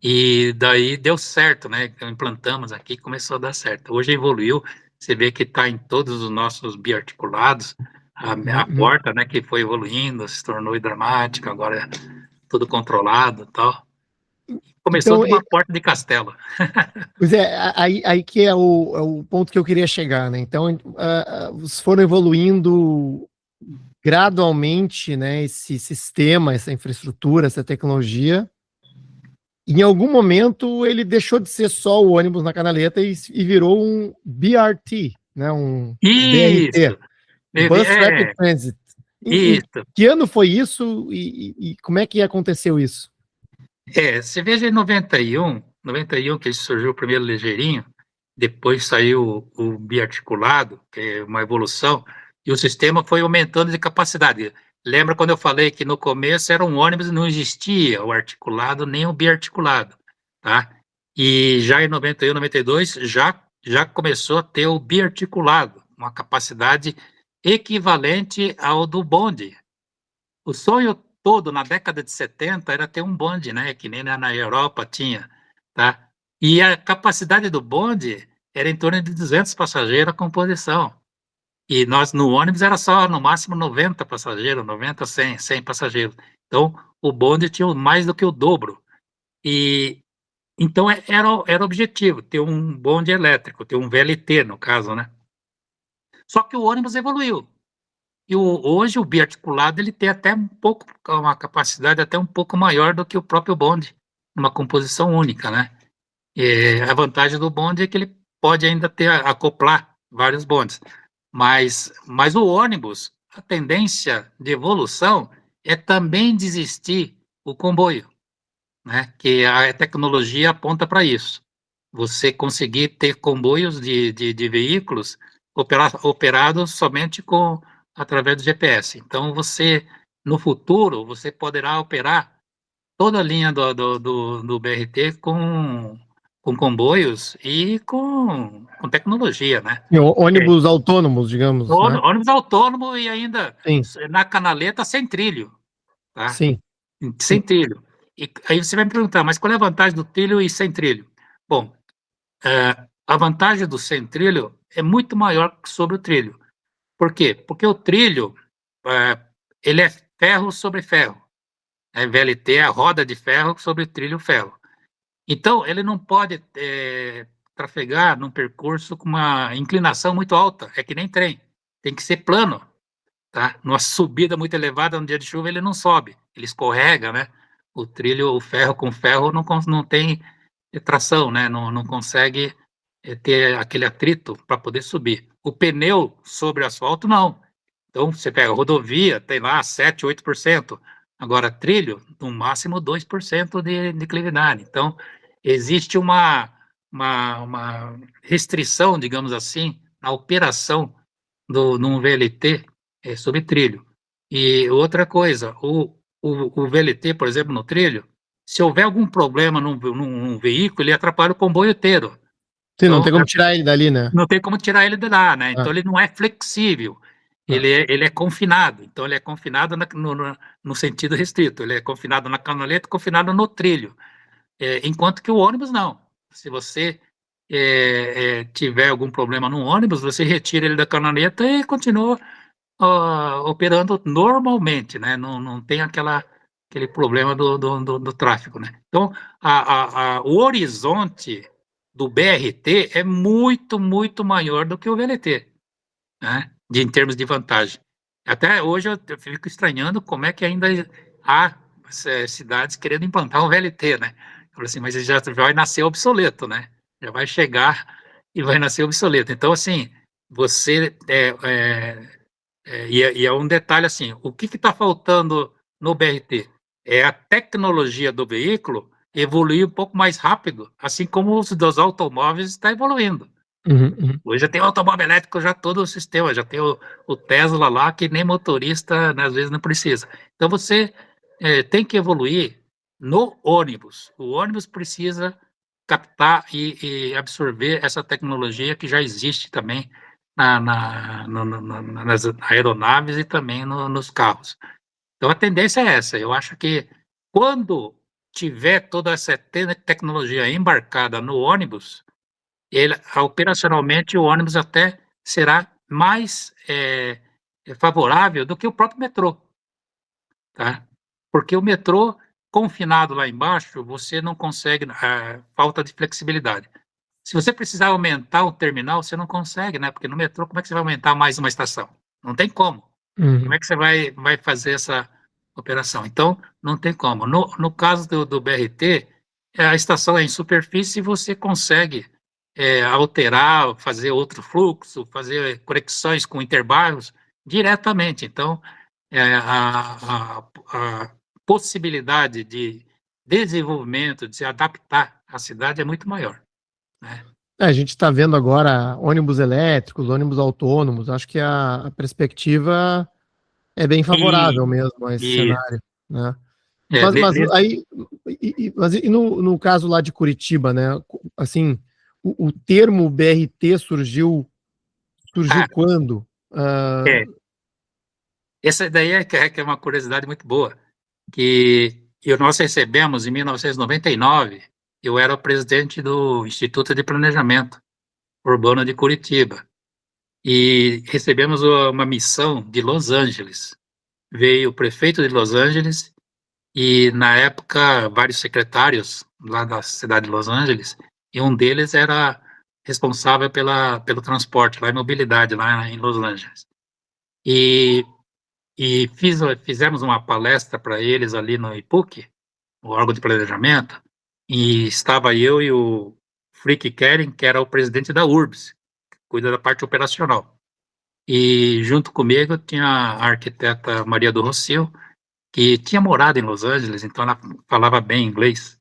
B: E daí deu certo, né? Implantamos aqui, começou a dar certo. Hoje evoluiu, você vê que está em todos os nossos biarticulados, a
A: Uhum.
B: porta, né, que foi evoluindo, se tornou hidromática, agora é tudo controlado e tal. Começou
A: Então,
B: de uma porta de castelo.
A: pois é, aí que é o ponto que eu queria chegar, né? Então, vocês foram evoluindo gradualmente, né, esse sistema, essa infraestrutura, essa tecnologia. Em algum momento, ele deixou de ser só o ônibus na canaleta e virou um BRT, né, um BRT,
B: Isso,
A: Bus Rapid
B: é,
A: Transit. Em
B: isso.
A: que ano foi isso e como é que aconteceu isso?
B: Você veja em 91 que surgiu o primeiro ligeirinho, depois saiu o biarticulado, que é uma evolução, e o sistema foi aumentando de capacidade. Lembra quando eu falei que no começo era um ônibus e não existia o articulado nem o biarticulado, tá? E já em 91, 92, já começou a ter o biarticulado, uma capacidade equivalente ao do bonde. O sonho todo na década de 70 era ter um bonde, né, que nem na Europa tinha, tá? E a capacidade do bonde era em torno de 200 passageiros a composição. E nós no ônibus era só no máximo 90 passageiros, 90, 100 passageiros. Então o bonde tinha mais do que o dobro. E então era o objetivo, ter um bonde elétrico, ter um VLT no caso, né? Só que o ônibus evoluiu. E hoje o biarticulado ele tem até uma capacidade até um pouco maior do que o próprio bonde, uma composição única, né? A vantagem do bonde é que ele pode ainda acoplar vários bondes, mas o ônibus, a tendência de evolução é também desistir o comboio, né? Que a tecnologia aponta para isso. Você conseguir ter comboios de veículos operados somente através do GPS. Então, no futuro, você poderá operar toda a linha do BRT com comboios e com tecnologia, né? É,
A: Ônibus autônomos, digamos, né?
B: ônibus autônomo e ainda
A: Sim,
B: na canaleta sem trilho, tá?
A: sim,
B: Sem
A: sim.
B: trilho. E aí você vai me perguntar, mas qual é a vantagem do trilho e sem trilho? Bom, a vantagem do sem trilho é muito maior que sobre o trilho. Por quê? Porque o trilho, é, ele é ferro sobre ferro. VLT é a roda de ferro sobre o trilho ferro. Então, ele não pode trafegar num percurso com uma inclinação muito alta. É que nem trem. Tem que ser plano, tá? Numa subida muito elevada, no dia de chuva, ele não sobe. Ele escorrega, né? O trilho, o ferro com ferro não tem tração, né? Não consegue ter aquele atrito para poder subir. O pneu sobre asfalto, não. Então, você pega rodovia, tem lá 7, 8%. Agora, trilho, no máximo 2% de declividade. Então, existe uma restrição, digamos assim, na operação num VLT sobre trilho. E outra coisa, o VLT, por exemplo, no trilho, se houver algum problema num veículo, ele atrapalha o comboio inteiro.
A: Sim, não
B: Então,
A: tem como tirar ele dali, né?
B: não tem como tirar ele de lá, né?
A: Ah,
B: Então ele não é flexível,
A: ah.
B: ele é confinado. Então ele é confinado no sentido restrito, ele é confinado na canaleta, confinado no trilho. Enquanto que o ônibus não. Se você tiver algum problema no ônibus, você retira ele da canaleta e continua operando normalmente, né? Não tem aquele problema do tráfego, né? Então, o horizonte do BRT é muito, muito maior do que o VLT, né? Em termos de vantagem. Até hoje eu fico estranhando como é que ainda há cidades querendo implantar o VLT, né? Eu falo assim, mas ele já vai nascer obsoleto, né? Já vai chegar e vai nascer obsoleto. Então, assim, você e é um detalhe assim, o que está faltando no BRT? É a tecnologia do veículo evoluir um pouco mais rápido, assim como os dos automóveis está evoluindo.
A: Uhum, uhum.
B: Hoje já tem automóvel elétrico, já todo o sistema, já tem o Tesla lá, que nem motorista, né, às vezes não precisa. Então você tem que evoluir no ônibus. O ônibus precisa captar e absorver essa tecnologia que já existe também nas aeronaves e também nos carros. Então, a tendência é essa. Eu acho que quando tiver toda essa tecnologia embarcada no ônibus, operacionalmente o ônibus até será mais favorável do que o próprio metrô, tá? Porque o metrô, confinado lá embaixo, você não consegue, falta de flexibilidade. Se você precisar aumentar o terminal, você não consegue, né? Porque no metrô, como é que você vai aumentar mais uma estação? Não tem como. Como
A: Uhum.
B: é que você vai fazer essa operação? Então, não tem como. No caso do BRT, a estação é em superfície e você consegue alterar, fazer outro fluxo, fazer conexões com interbairros diretamente. Então, a possibilidade de desenvolvimento, de se adaptar à cidade é muito maior, né?
A: A gente está vendo agora ônibus elétricos, ônibus autônomos. Acho que a perspectiva é bem
B: E,
A: favorável mesmo a esse
B: e
A: cenário, né?
B: é,
A: Mas aí, no caso lá de Curitiba, né? Assim, o termo BRT surgiu
B: ah,
A: quando? Ah,
B: é, essa daí que é uma curiosidade muito boa, que nós recebemos em 1999. Eu era o presidente do Instituto de Planejamento Urbano de Curitiba, e recebemos uma missão de Los Angeles. Veio o prefeito de Los Angeles e, na época, vários secretários lá da cidade de Los Angeles, e um deles era responsável pelo transporte, lá em mobilidade, lá em Los Angeles. E, fizemos uma palestra para eles ali no IPUC, o órgão de planejamento, e estava eu e o Frick Kering, que era o presidente da URBS, que cuida da parte operacional. E junto comigo tinha a arquiteta Maria do Rocio, que tinha morado em Los Angeles, então ela falava bem inglês,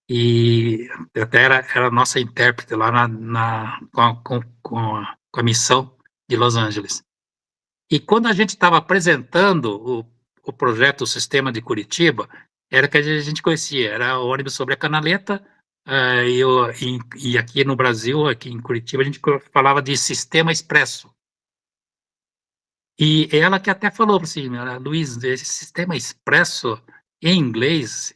B: e até era a nossa intérprete lá com a missão de Los Angeles. E quando a gente estava apresentando o projeto o Sistema de Curitiba, era que a gente conhecia, era o ônibus sobre a canaleta, e aqui no Brasil, aqui em Curitiba, a gente falava de Sistema Expresso. E ela que até falou assim, Luiz, esse Sistema Expresso, em inglês,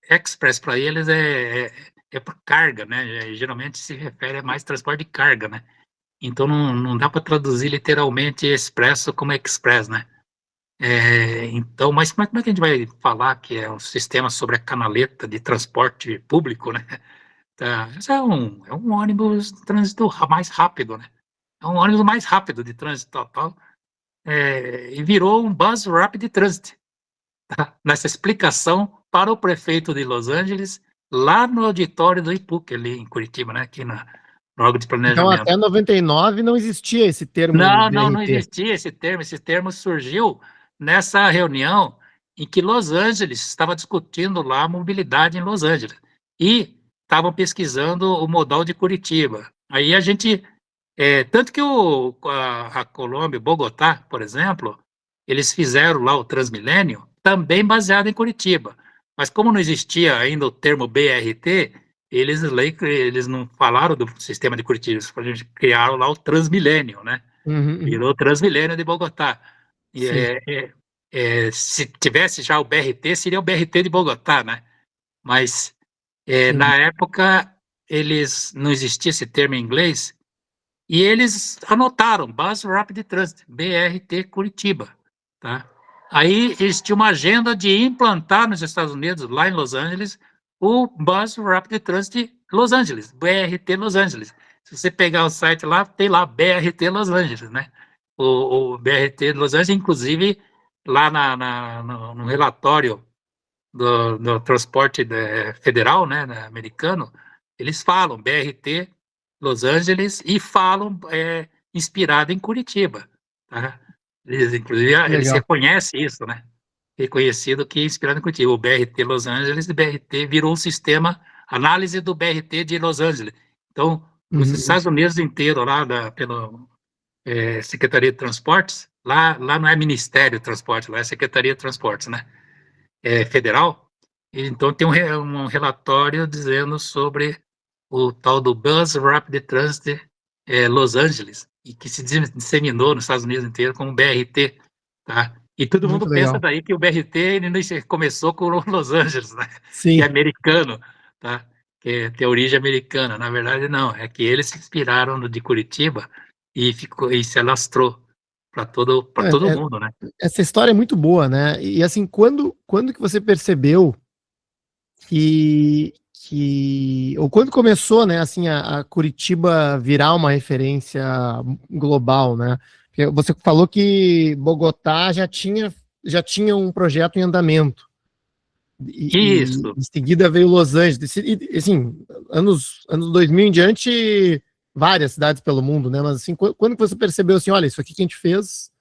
B: Express para eles é por carga, né? Geralmente se refere a mais transporte de carga, né? Então não dá para traduzir literalmente expresso como express, né? Então, mas como é que a gente vai falar que é um sistema sobre a canaleta de transporte público, né? Tá, isso é um ônibus de trânsito mais rápido, né? É um ônibus mais rápido de trânsito total, e virou um Bus Rapid Transit, tá? Nessa explicação para o prefeito de Los Angeles, lá no auditório do IPUC, ali em Curitiba, né? Aqui no órgão de
A: então,
B: planejamento.
A: até 99 não existia esse termo
B: Não
A: BRT.
B: existia esse termo. Esse termo surgiu nessa reunião em que Los Angeles estava discutindo lá a mobilidade em Los Angeles e estavam pesquisando o modal de Curitiba. Aí a gente, tanto que a Colômbia, Bogotá, por exemplo, eles fizeram lá o Transmilênio, também baseado em Curitiba. Mas como não existia ainda o termo BRT, eles não falaram do sistema de Curitiba, eles criaram lá o Transmilênio, né?
A: Uhum, uhum.
B: Virou Transmilênio de Bogotá. E,
A: Sim,
B: se tivesse já o BRT, seria o BRT de Bogotá, né? Mas,
A: sim.
B: na época, eles não existia esse termo em inglês, e eles anotaram Bus Rapid Transit, BRT Curitiba, tá? Aí eles tinham uma agenda de implantar nos Estados Unidos, lá em Los Angeles, o Bus Rapid Transit Los Angeles, BRT Los Angeles. Se você pegar o site lá, tem lá BRT Los Angeles, né? O BRT Los Angeles, inclusive, lá no relatório do transporte federal, né, americano, eles falam BRT Los Angeles e falam inspirado em Curitiba, tá? Inclusive, eles
A: Legal.
B: reconhecem isso, né? Reconhecido que é inspirado em Curitiba. O BRT Los Angeles, e BRT virou um sistema, análise do BRT de Los Angeles. Então, os
A: Uhum, uhum.
B: Estados Unidos inteiro, lá pela Secretaria de Transportes, lá não é Ministério de Transporte, lá é Secretaria de Transportes, né? Federal, Então tem um relatório dizendo sobre o tal do Bus Rapid Transit Los Angeles, e que se disseminou nos Estados Unidos inteiro como BRT, tá? E todo mundo
A: Muito
B: pensa
A: legal.
B: daí que o BRT ele não começou com Los Angeles, né? Que é
A: Sim.
B: americano, tá? Que tem origem americana. Na verdade, não. É que eles se inspiraram no de Curitiba e se alastrou para todo
A: É,
B: mundo, né?
A: essa história é muito boa, né? E assim, quando que você percebeu ou quando começou, né, assim, a Curitiba virar uma referência global, né? Porque você falou que Bogotá já tinha um projeto em andamento. E
B: Isso.
A: em seguida veio Los Angeles. E, assim, anos 2000 em diante, várias cidades pelo mundo, né? Mas assim, quando que você percebeu assim, olha, isso aqui que a gente fez,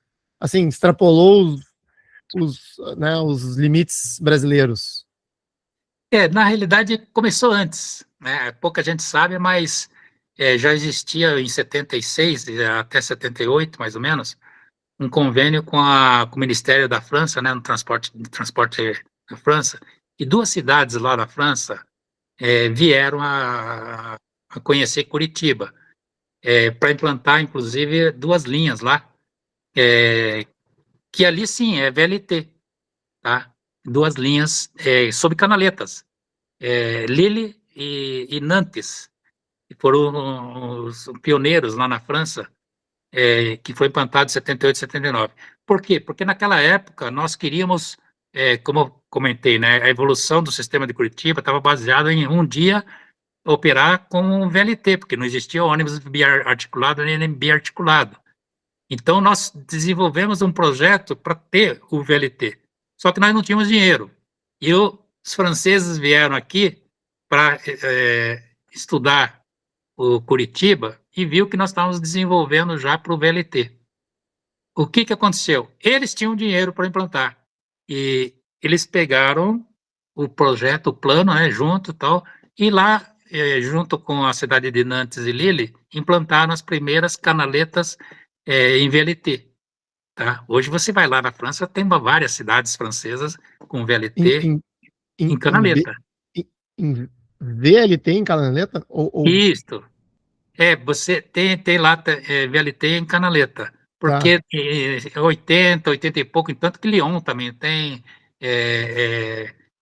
A: assim, extrapolou os limites brasileiros?
B: Na realidade, começou antes, né? Pouca gente sabe, mas já existia em 76 até 78, mais ou menos, um convênio com o Ministério da França, né, no transporte da França, e duas cidades lá da França vieram a conhecer Curitiba, para implantar, inclusive, duas linhas lá, que ali sim é VLT, tá? Duas linhas sob canaletas. Lille e Nantes, que foram os pioneiros lá na França, que foi implantado em 78 e 79. Por quê? Porque naquela época nós queríamos, como eu comentei, né, a evolução do sistema de Curitiba estava baseada em um dia operar com um VLT, porque não existia ônibus biarticulado nem biarticulado. Então nós desenvolvemos um projeto para ter o VLT, só que nós não tínhamos dinheiro. E os franceses vieram aqui para estudar o Curitiba e viu que nós estávamos desenvolvendo já para o VLT. O que aconteceu? Eles tinham dinheiro para implantar e eles pegaram o projeto, o plano, né, junto e tal, e lá, junto com a cidade de Nantes e Lille, implantaram as primeiras canaletas em VLT. Tá? Hoje você vai lá na França, tem várias cidades francesas com
A: Em,
B: VLT
A: em,
B: em
A: em, B-
B: canaleta.
A: em VLT em canaleta?
B: Isso. Você tem lá VLT em canaleta,
A: Tá,
B: porque 80, 80 e pouco, tanto que Lyon também tem,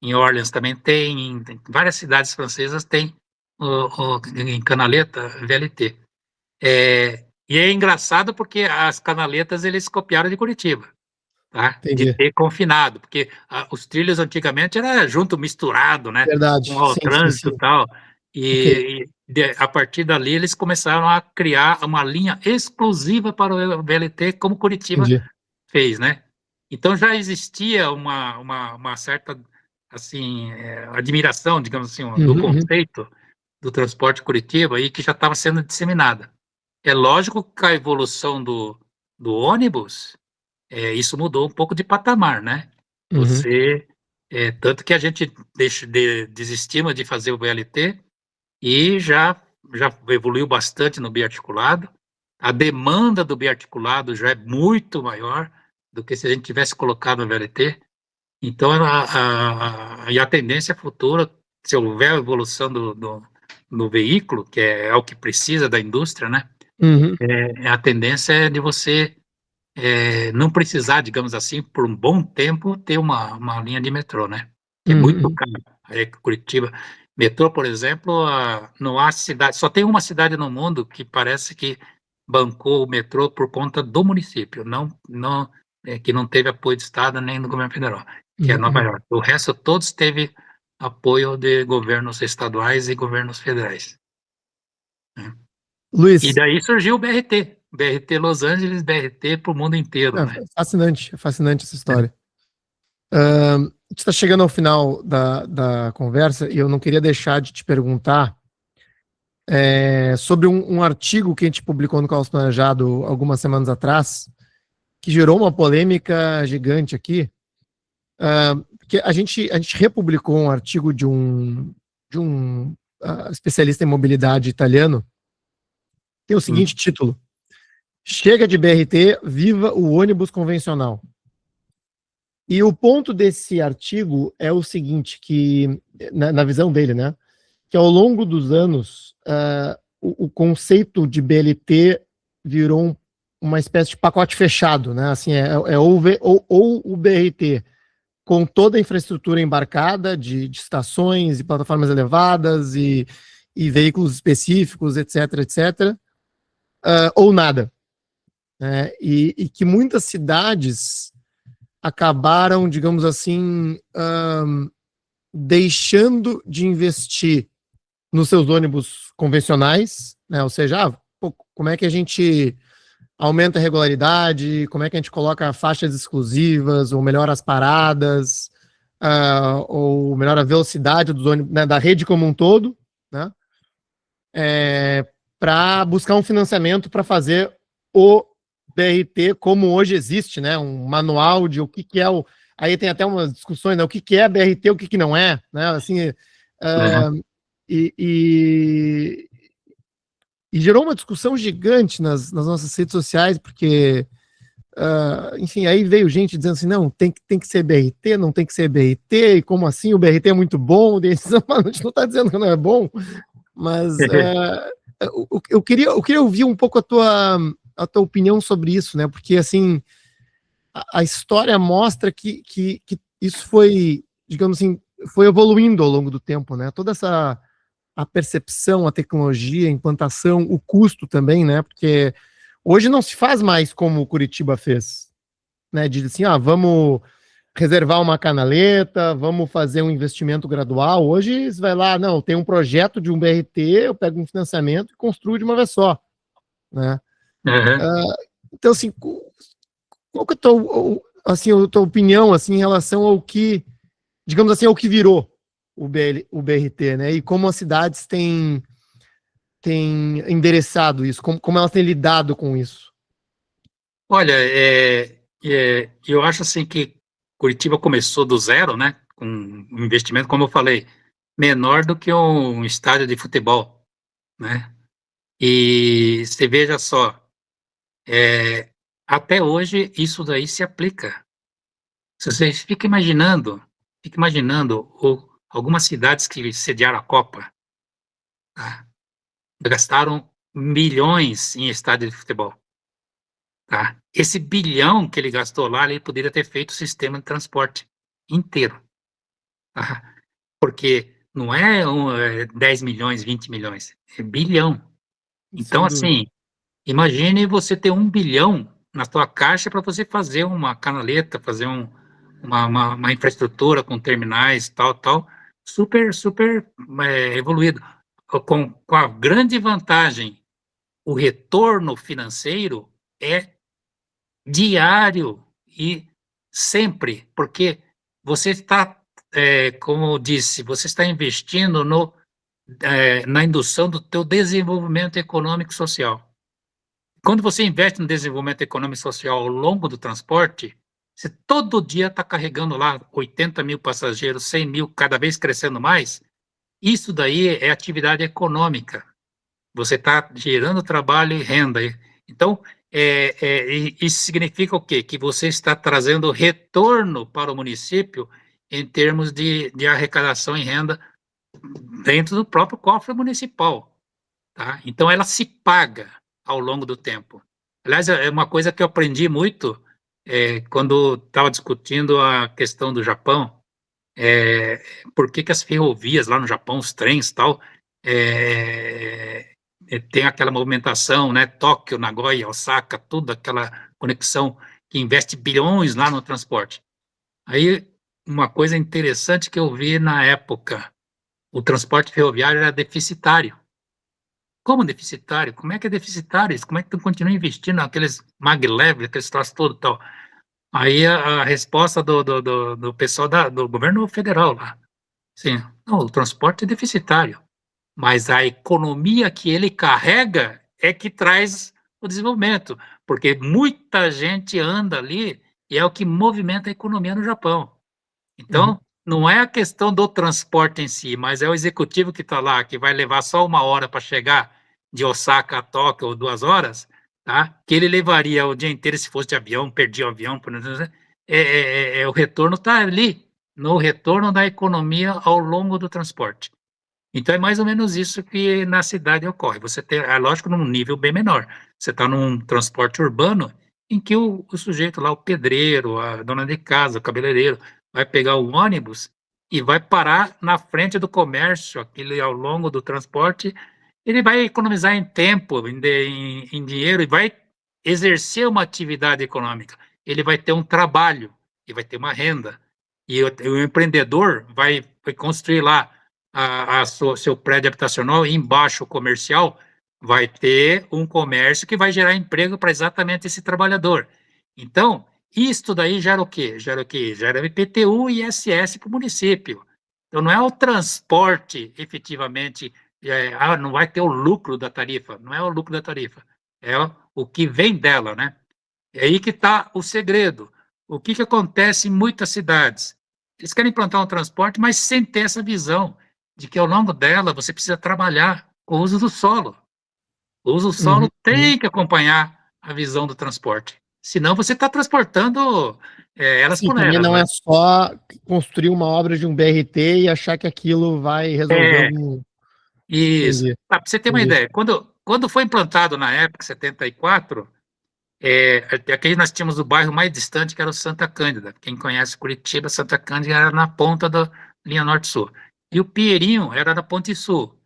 B: em Orleans também tem várias cidades francesas tem em canaleta VLT. E é engraçado porque as canaletas eles copiaram de Curitiba, tá? De
A: entendi.
B: ter confinado, porque os trilhos antigamente era junto, misturado, né? Com
A: Verdade.
B: o
A: Sim, sim,
B: trânsito e
A: sim.
B: tal.
A: Ok,
B: A partir dali eles começaram a criar uma linha exclusiva para o VLT, como Curitiba
A: entendi.
B: fez, né? Então já existia uma certa assim admiração, digamos assim, do
A: Uhum, uhum.
B: conceito do transporte Curitiba e que já estava sendo disseminada. É lógico que com a evolução do ônibus, isso mudou um pouco de patamar, né?
A: Uhum.
B: Você, tanto que a gente desestima de fazer o VLT e já evoluiu bastante no biarticulado. A demanda do biarticulado já é muito maior do que se a gente tivesse colocado o VLT. Então, e a tendência futura, se houver evolução do veículo, que é o que precisa da indústria, né?
A: Uhum.
B: A tendência é de você não precisar, digamos assim, por um bom tempo, ter uma linha de metrô, né? Que é
A: Uhum.
B: muito
A: Uhum.
B: caro. Curitiba. Metrô, por exemplo, não há cidade, só tem uma cidade no mundo que parece que bancou o metrô por conta do município, não que não teve apoio de Estado nem do governo federal, que é Nova
A: Uhum.
B: York. O resto todos teve apoio de governos estaduais e governos federais, né? E
A: Luiz,
B: daí surgiu o BRT, BRT Los Angeles, BRT para o mundo inteiro, né?
A: é fascinante essa história. A gente está chegando ao final da conversa e eu não queria deixar de te perguntar sobre um artigo que a gente publicou no Caos Planejado algumas semanas atrás, que gerou uma polêmica gigante aqui, porque a gente republicou um artigo de um especialista em mobilidade italiano, tem o
B: Sim.
A: seguinte título: Chega de BRT, viva o ônibus convencional. E o ponto desse artigo é o seguinte, que na visão dele, né, que ao longo dos anos, o conceito de BLT virou uma espécie de pacote fechado, né, assim, ou o BRT com toda a infraestrutura embarcada de estações e plataformas elevadas e veículos específicos, etc, etc, ou nada, né, e que muitas cidades acabaram, digamos assim, deixando de investir nos seus ônibus convencionais, né? Ou seja, como é que a gente aumenta a regularidade, como é que a gente coloca faixas exclusivas, ou melhora as paradas, ou melhora a velocidade dos ônibus, né, da rede como um todo, né? Para buscar um financiamento para fazer o BRT como hoje existe, né? Um manual de o que é o. Aí tem até umas discussões, né? O que é BRT, o que não é, né? Assim, e, e, e gerou uma discussão gigante nas nossas redes sociais, porque, enfim, aí veio gente dizendo assim, não, tem que ser BRT, não tem que ser BRT, e como assim, o BRT é muito bom, a gente não está dizendo que não é bom, mas eu queria ouvir um pouco a tua opinião sobre isso, né, porque, assim, a história mostra que isso foi, digamos assim, foi evoluindo ao longo do tempo, né, toda essa a percepção, a tecnologia, a implantação, o custo também, né? Porque hoje não se faz mais como o Curitiba fez, né? De assim, vamos reservar uma canaleta, vamos fazer um investimento gradual. Hoje você vai lá, não, tem um projeto de um BRT, eu pego um financiamento e construo de uma vez só, né? Então, assim, qual que é a tua opinião, assim, em relação ao que, digamos assim, ao que virou o BRT, né? E como as cidades têm endereçado isso, como elas têm lidado com isso?
B: Olha, eu acho assim que Curitiba começou do zero, né? Com um investimento, como eu falei, menor do que um estádio de futebol, né? E você veja só, até hoje isso daí se aplica. Se você fica imaginando algumas cidades que sediaram a Copa, tá? Gastaram milhões em estádio de futebol. Tá? Esse bilhão que ele gastou lá, ele poderia ter feito o sistema de transporte inteiro. Tá? Porque não é 10 milhões, 20 milhões, é bilhão. Então,
A: Sem dúvida.
B: assim, imagine você ter 1 bilhão na sua caixa para você fazer uma canaleta, fazer uma infraestrutura com terminais, tal, super, super evoluído. Com a grande vantagem, o retorno financeiro é diário e sempre, porque você está, como eu disse, você está investindo na indução do teu desenvolvimento econômico e social. Quando você investe no desenvolvimento econômico e social ao longo do transporte, você todo dia está carregando lá 80 mil passageiros, 100 mil, cada vez crescendo mais, isso daí é atividade econômica. Você está gerando trabalho e renda. Então, isso significa o quê? Que você está trazendo retorno para o município em termos de arrecadação e renda dentro do próprio cofre municipal. Tá? Então, ela se paga ao longo do tempo. Aliás, é uma coisa que eu aprendi muito quando estava discutindo a questão do Japão. Por que as ferrovias lá no Japão, os trens e tal, tem aquela movimentação, né? Tóquio, Nagoya, Osaka, tudo aquela conexão que investe bilhões lá no transporte. Aí, uma coisa interessante que eu vi na época, o transporte ferroviário era deficitário. Como deficitário? Como é que é deficitário isso? Como é que tu continua investindo naqueles maglev, aqueles troços todo e tal? Aí a resposta do pessoal do governo federal lá, sim, não, o transporte é deficitário, mas a economia que ele carrega é que traz o desenvolvimento, porque muita gente anda ali e é o que movimenta a economia no Japão.
A: Uhum.
B: Então, não é a questão do transporte em si, mas é o executivo que está lá, que vai levar só 1 hora para chegar de Osaka a Tóquio, ou 2 horas, tá? Que ele levaria o dia inteiro se fosse de avião, perdia o avião, por exemplo, o retorno está ali, no retorno da economia ao longo do transporte. Então, é mais ou menos isso que na cidade ocorre. Você tem, é lógico, num nível bem menor. Você está num transporte urbano em que o sujeito lá, o pedreiro, a dona de casa, o cabeleireiro, vai pegar o ônibus e vai parar na frente do comércio, aquele ao longo do transporte, ele vai economizar em tempo, em dinheiro, e vai exercer uma atividade econômica. Ele vai ter um trabalho, e vai ter uma renda. E o empreendedor vai construir lá seu prédio habitacional, e embaixo o comercial, vai ter um comércio que vai gerar emprego para exatamente esse trabalhador. Então, isto daí gera o quê? Gera o quê? Gera IPTU e ISS para o município. Então, não é o transporte, efetivamente, não vai ter o lucro da tarifa, não é o lucro da tarifa, é o que vem dela, né? É aí que está o segredo. O que acontece em muitas cidades? Eles querem implantar um transporte, mas sem ter essa visão de que ao longo dela você precisa trabalhar com o uso do solo. O uso do solo
A: Uhum, uhum.
B: tem que acompanhar a visão do transporte. Senão você está transportando elas
A: Sim,
B: por
A: também
B: elas,
A: não
B: né?
A: é só construir uma obra de um BRT e achar que aquilo vai resolver
B: É,
A: algum.
B: isso.
A: Entendi,
B: Para você ter uma
A: entendi.
B: ideia, quando foi implantado na época, 74, aqui nós tínhamos o bairro mais distante, que era o Santa Cândida. Quem conhece Curitiba, Santa Cândida era na ponta da linha Norte-Sul. E o Pinheirinho era na Ponte Sul.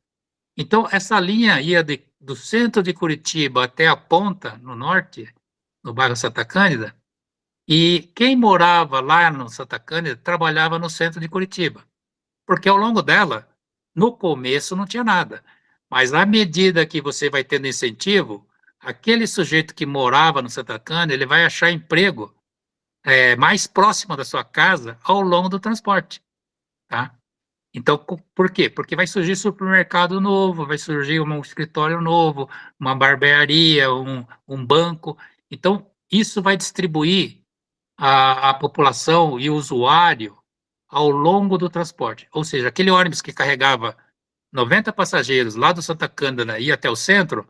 B: Então, essa linha ia do centro de Curitiba até a ponta, no norte, no bairro Santa Cândida, e quem morava lá no Santa Cândida trabalhava no centro de Curitiba, porque ao longo dela, no começo não tinha nada, mas à medida que você vai tendo incentivo, aquele sujeito que morava no Santa Cândida, ele vai achar emprego mais próximo da sua casa ao longo do transporte, tá? Então, por quê? Porque vai surgir supermercado novo, vai surgir um escritório novo, uma barbearia, um banco. Então, isso vai distribuir a população e o usuário ao longo do transporte. Ou seja, aquele ônibus que carregava 90 passageiros lá do Santa Cândida e ia até o centro,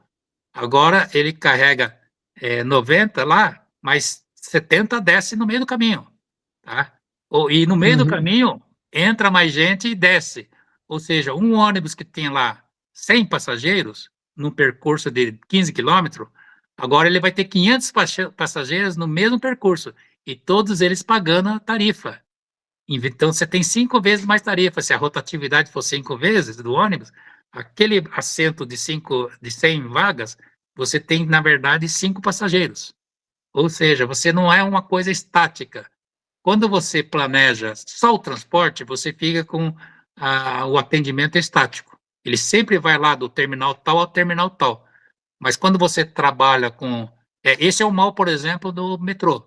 B: agora ele carrega 90 lá, mas 70 desce no meio do caminho, tá? E no meio do
A: Uhum,
B: caminho entra mais gente e desce. Ou seja, um ônibus que tem lá 100 passageiros, num percurso de 15 quilômetros, agora ele vai ter 500 passageiros no mesmo percurso, e todos eles pagando a tarifa. Então, você tem 5 vezes mais tarifa. Se a rotatividade for 5 vezes do ônibus, aquele assento de 100 vagas, você tem, na verdade, 5 passageiros. Ou seja, você não é uma coisa estática. Quando você planeja só o transporte, você fica com o atendimento estático. Ele sempre vai lá do terminal tal ao terminal tal. Mas quando você trabalha com. Esse é o mal, por exemplo, do metrô.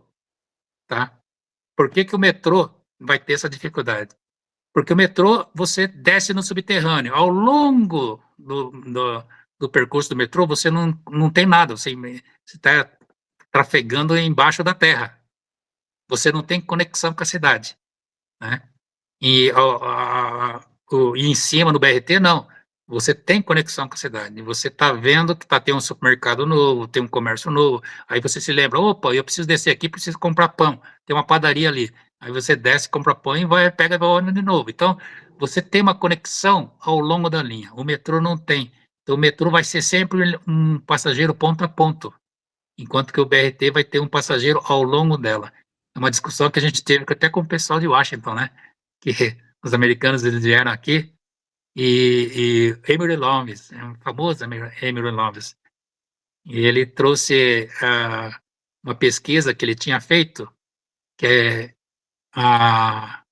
B: Tá? Por que, que o metrô vai ter essa dificuldade? Porque o metrô, você desce no subterrâneo. Ao longo do percurso do metrô, você não tem nada. Você está trafegando embaixo da terra. Você não tem conexão com a cidade, né? E em cima no BRT, não. Você tem conexão com a cidade. Você está vendo que tem um supermercado novo, tem um comércio novo. Aí você se lembra: opa, eu preciso descer aqui, preciso comprar pão. Tem uma padaria ali. Aí você desce, compra pão e pega o ônibus de novo. Então, você tem uma conexão ao longo da linha. O metrô não tem. Então, o metrô vai ser sempre um passageiro ponto a ponto, enquanto que o BRT vai ter um passageiro ao longo dela. É uma discussão que a gente teve até com o pessoal de Washington, né? Que os americanos eles vieram aqui e Emory Loves, é um famoso Emory Loves, e ele trouxe uma pesquisa que ele tinha feito, que a,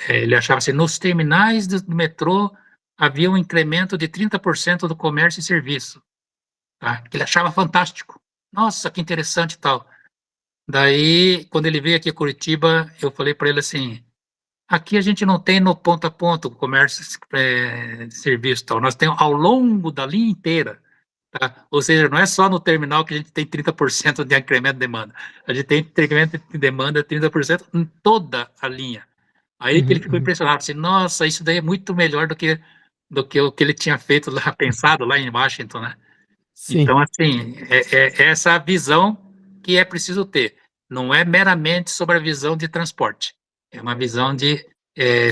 B: ele achava assim, nos terminais do metrô havia um incremento de 30% do comércio e serviço, tá? Que ele achava fantástico. Nossa, que interessante e tal. Daí, quando ele veio aqui a Curitiba, eu falei para ele assim: aqui a gente não tem no ponto a ponto comércio, serviço e tal, nós temos ao longo da linha inteira, tá? Ou seja, não é só no terminal que a gente tem 30% de incremento de demanda, a gente tem incremento de demanda 30% em toda a linha. Aí que ele
A: uhum,
B: ficou
A: uhum.
B: impressionado, assim, nossa, isso daí é muito melhor do que o que ele tinha feito lá, pensado lá em Washington, né?
A: Sim.
B: Então, assim, essa visão que é preciso ter. não é meramente sobre a visão de transporte, é uma visão de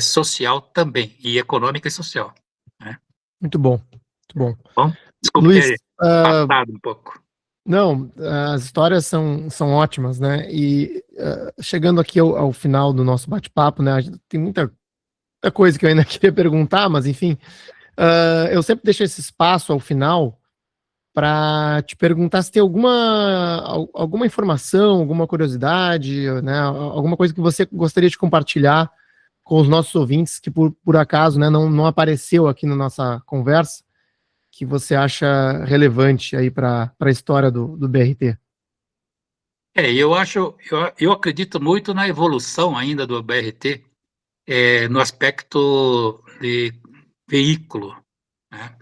B: social também, e econômica e social, né?
A: Muito bom, muito bom.
B: Bom, desculpe
A: Luiz,
B: ter passado um pouco.
A: não, as histórias são ótimas, né? E chegando aqui ao final do nosso bate-papo, né? Tem muita coisa que eu ainda queria perguntar, mas enfim, eu sempre deixo esse espaço ao final para te perguntar se tem alguma informação, alguma curiosidade, né? Alguma coisa que você gostaria de compartilhar com os nossos ouvintes que por acaso, né, não apareceu aqui na nossa conversa, que você acha relevante aí para a história do BRT.
B: Eu acredito muito na evolução ainda do BRT, no aspecto de veículo, né?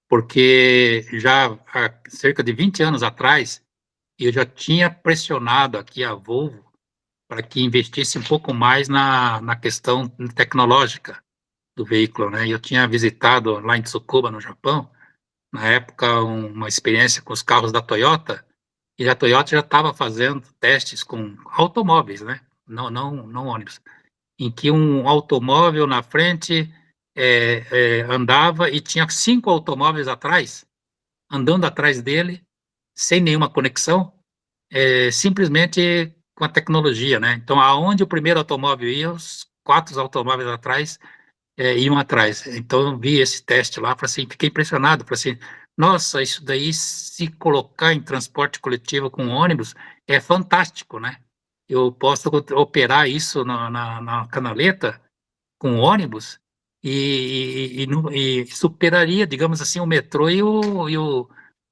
B: Porque já há cerca de 20 anos atrás, eu já tinha pressionado aqui a Volvo para que investisse um pouco mais na questão tecnológica do veículo, né? Eu tinha visitado lá em Tsukuba, no Japão, na época, uma experiência com os carros da Toyota, e a Toyota já estava fazendo testes com automóveis, né? Não ônibus, em que um automóvel na frente andava e tinha 5 automóveis atrás, andando atrás dele, sem nenhuma conexão, simplesmente com a tecnologia, né? Então, aonde o primeiro automóvel ia, os 4 automóveis atrás iam atrás. Então, eu vi esse teste lá, falei assim, fiquei impressionado, falei assim, nossa, isso daí, se colocar em transporte coletivo com ônibus, é fantástico, né? Eu posso operar isso na canaleta com ônibus e superaria, digamos assim, o metrô e o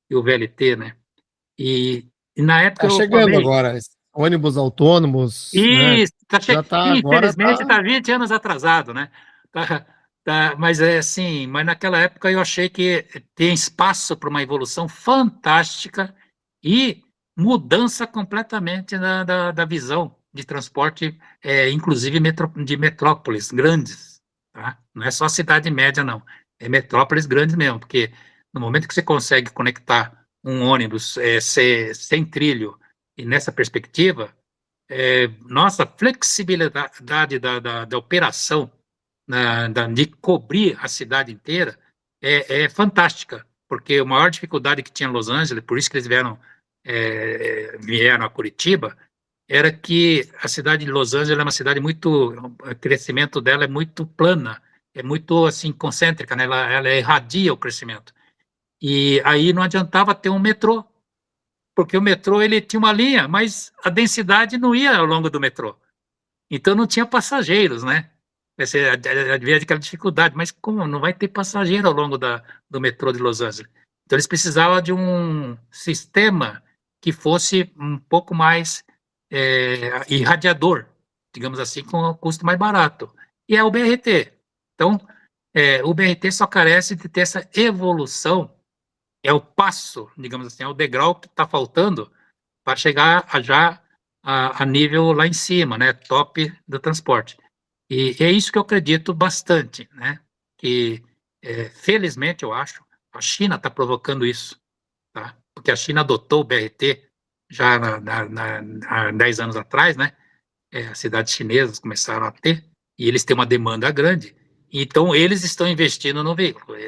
B: VLT, né? E, e na época
A: Tá
B: eu
A: chegando
B: falei,
A: agora, ônibus autônomos, né?
B: e
A: Já tá agora,
B: infelizmente
A: tá.
B: está 20 anos atrasado, né? Mas é assim, mas naquela época eu achei que tem espaço para uma evolução fantástica e mudança completamente da visão de transporte, inclusive de metrópoles grandes, tá? Não é só cidade média, não. É metrópoles grandes mesmo, porque no momento que você consegue conectar um ônibus sem trilho e nessa perspectiva, nossa, flexibilidade da operação, de cobrir a cidade inteira, é fantástica, porque a maior dificuldade que tinha em Los Angeles, por isso que eles vieram a Curitiba, era que a cidade de Los Angeles é uma cidade o crescimento dela é muito plana, é muito assim concêntrica, né? Ela irradia o crescimento. E aí não adiantava ter um metrô, porque o metrô ele tinha uma linha, mas a densidade não ia ao longo do metrô. Então não tinha passageiros, né? Essa havia aquela dificuldade, mas como não vai ter passageiro ao longo do metrô de Los Angeles? Então eles precisavam de um sistema que fosse um pouco mais irradiador, digamos assim, com um custo mais barato. E é o BRT. Então, o BRT só carece de ter essa evolução, é o passo, digamos assim, é o degrau que está faltando para chegar a nível lá em cima, né, top do transporte. E é isso que eu acredito bastante, né, que felizmente eu acho, a China está provocando isso, tá? Porque a China adotou o BRT já há 10 anos atrás, né, as cidades chinesas começaram a ter, e eles têm uma demanda grande, então eles estão investindo no veículo,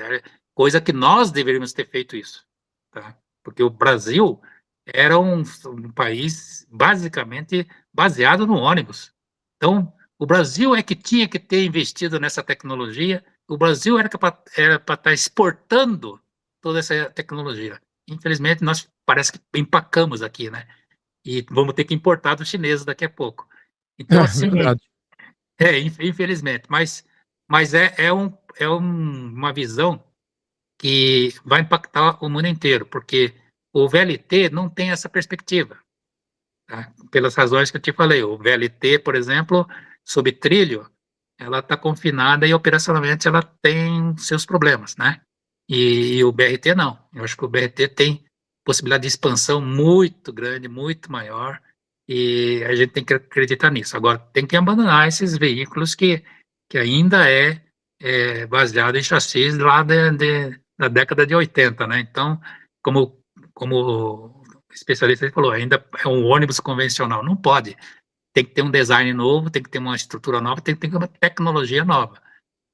B: coisa que nós deveríamos ter feito isso, tá? Porque o Brasil era um país basicamente baseado no ônibus. Então, o Brasil é que tinha que ter investido nessa tecnologia, o Brasil era para estar exportando toda essa tecnologia. Infelizmente, nós parece que empacamos aqui, né? E vamos ter que importar dos chineses daqui a pouco. Então, assim,
A: Verdade.
B: infelizmente, mas uma visão que vai impactar o mundo inteiro, porque o VLT não tem essa perspectiva, tá? Pelas razões que eu te falei. O VLT, por exemplo, sob trilho, ela está confinada e operacionalmente ela tem seus problemas, né? E o BRT não. Eu acho que o BRT tem possibilidade de expansão muito grande, muito maior, e a gente tem que acreditar nisso. Agora, tem que abandonar esses veículos que ainda baseado em chassis lá da década de 80, né? Então, como especialista falou, ainda é um ônibus convencional. Não pode. Tem que ter um design novo, tem que ter uma estrutura nova, tem que ter uma tecnologia nova.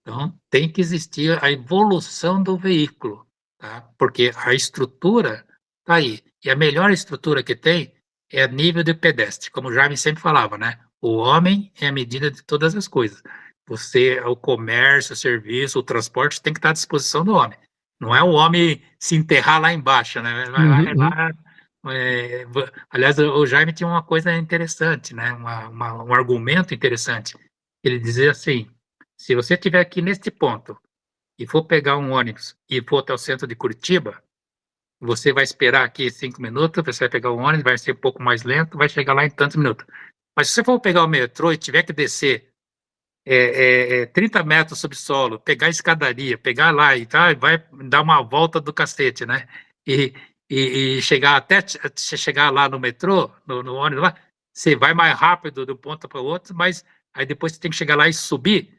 B: Então, tem que existir a evolução do veículo, tá? Porque a estrutura está aí. E a melhor estrutura que tem é a nível de pedestre, como o Jaime sempre falava, né? O homem é a medida de todas as coisas. Você, o comércio, o serviço, o transporte tem que estar à disposição do homem. Não é o homem se enterrar lá embaixo, né? Vai
A: Uhum.
B: lá, aliás, o Jaime tinha uma coisa interessante, né? Um argumento interessante. Ele dizia assim: se você estiver aqui neste ponto e for pegar um ônibus e for até o centro de Curitiba, você vai esperar aqui 5 minutos, você vai pegar o ônibus, vai ser um pouco mais lento, vai chegar lá em tantos minutos. Mas se você for pegar o metrô e tiver que descer 30 metros sob solo, pegar a escadaria, pegar lá e tá, vai dar uma volta do cacete, né? E, e chegar até chegar lá no metrô, no ônibus lá, você vai mais rápido de um ponto para o outro, mas aí depois você tem que chegar lá e subir.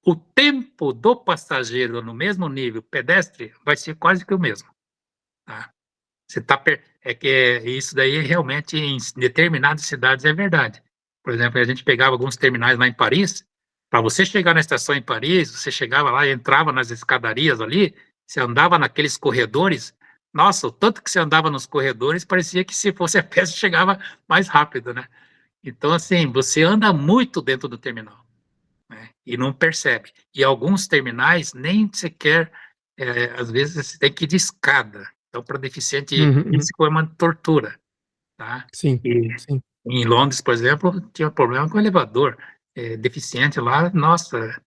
B: O tempo do passageiro no mesmo nível pedestre vai ser quase que o mesmo, tá? Você tá é que isso daí realmente em determinadas cidades é verdade. Por exemplo, a gente pegava alguns terminais lá em Paris, para você chegar na estação em Paris, você chegava lá e entrava nas escadarias ali, você andava naqueles corredores, nossa, o tanto que você andava nos corredores, parecia que se fosse a pé você chegava mais rápido, né? Então, assim, você anda muito dentro do terminal, né? E não percebe. E alguns terminais nem sequer, às vezes, você tem que ir de escada. Então, para deficiente
A: Uhum.
B: físico é uma tortura, tá?
A: Sim,
B: E
A: sim.
B: em Londres, por exemplo, tinha problema com o elevador. Deficiente lá, nossa,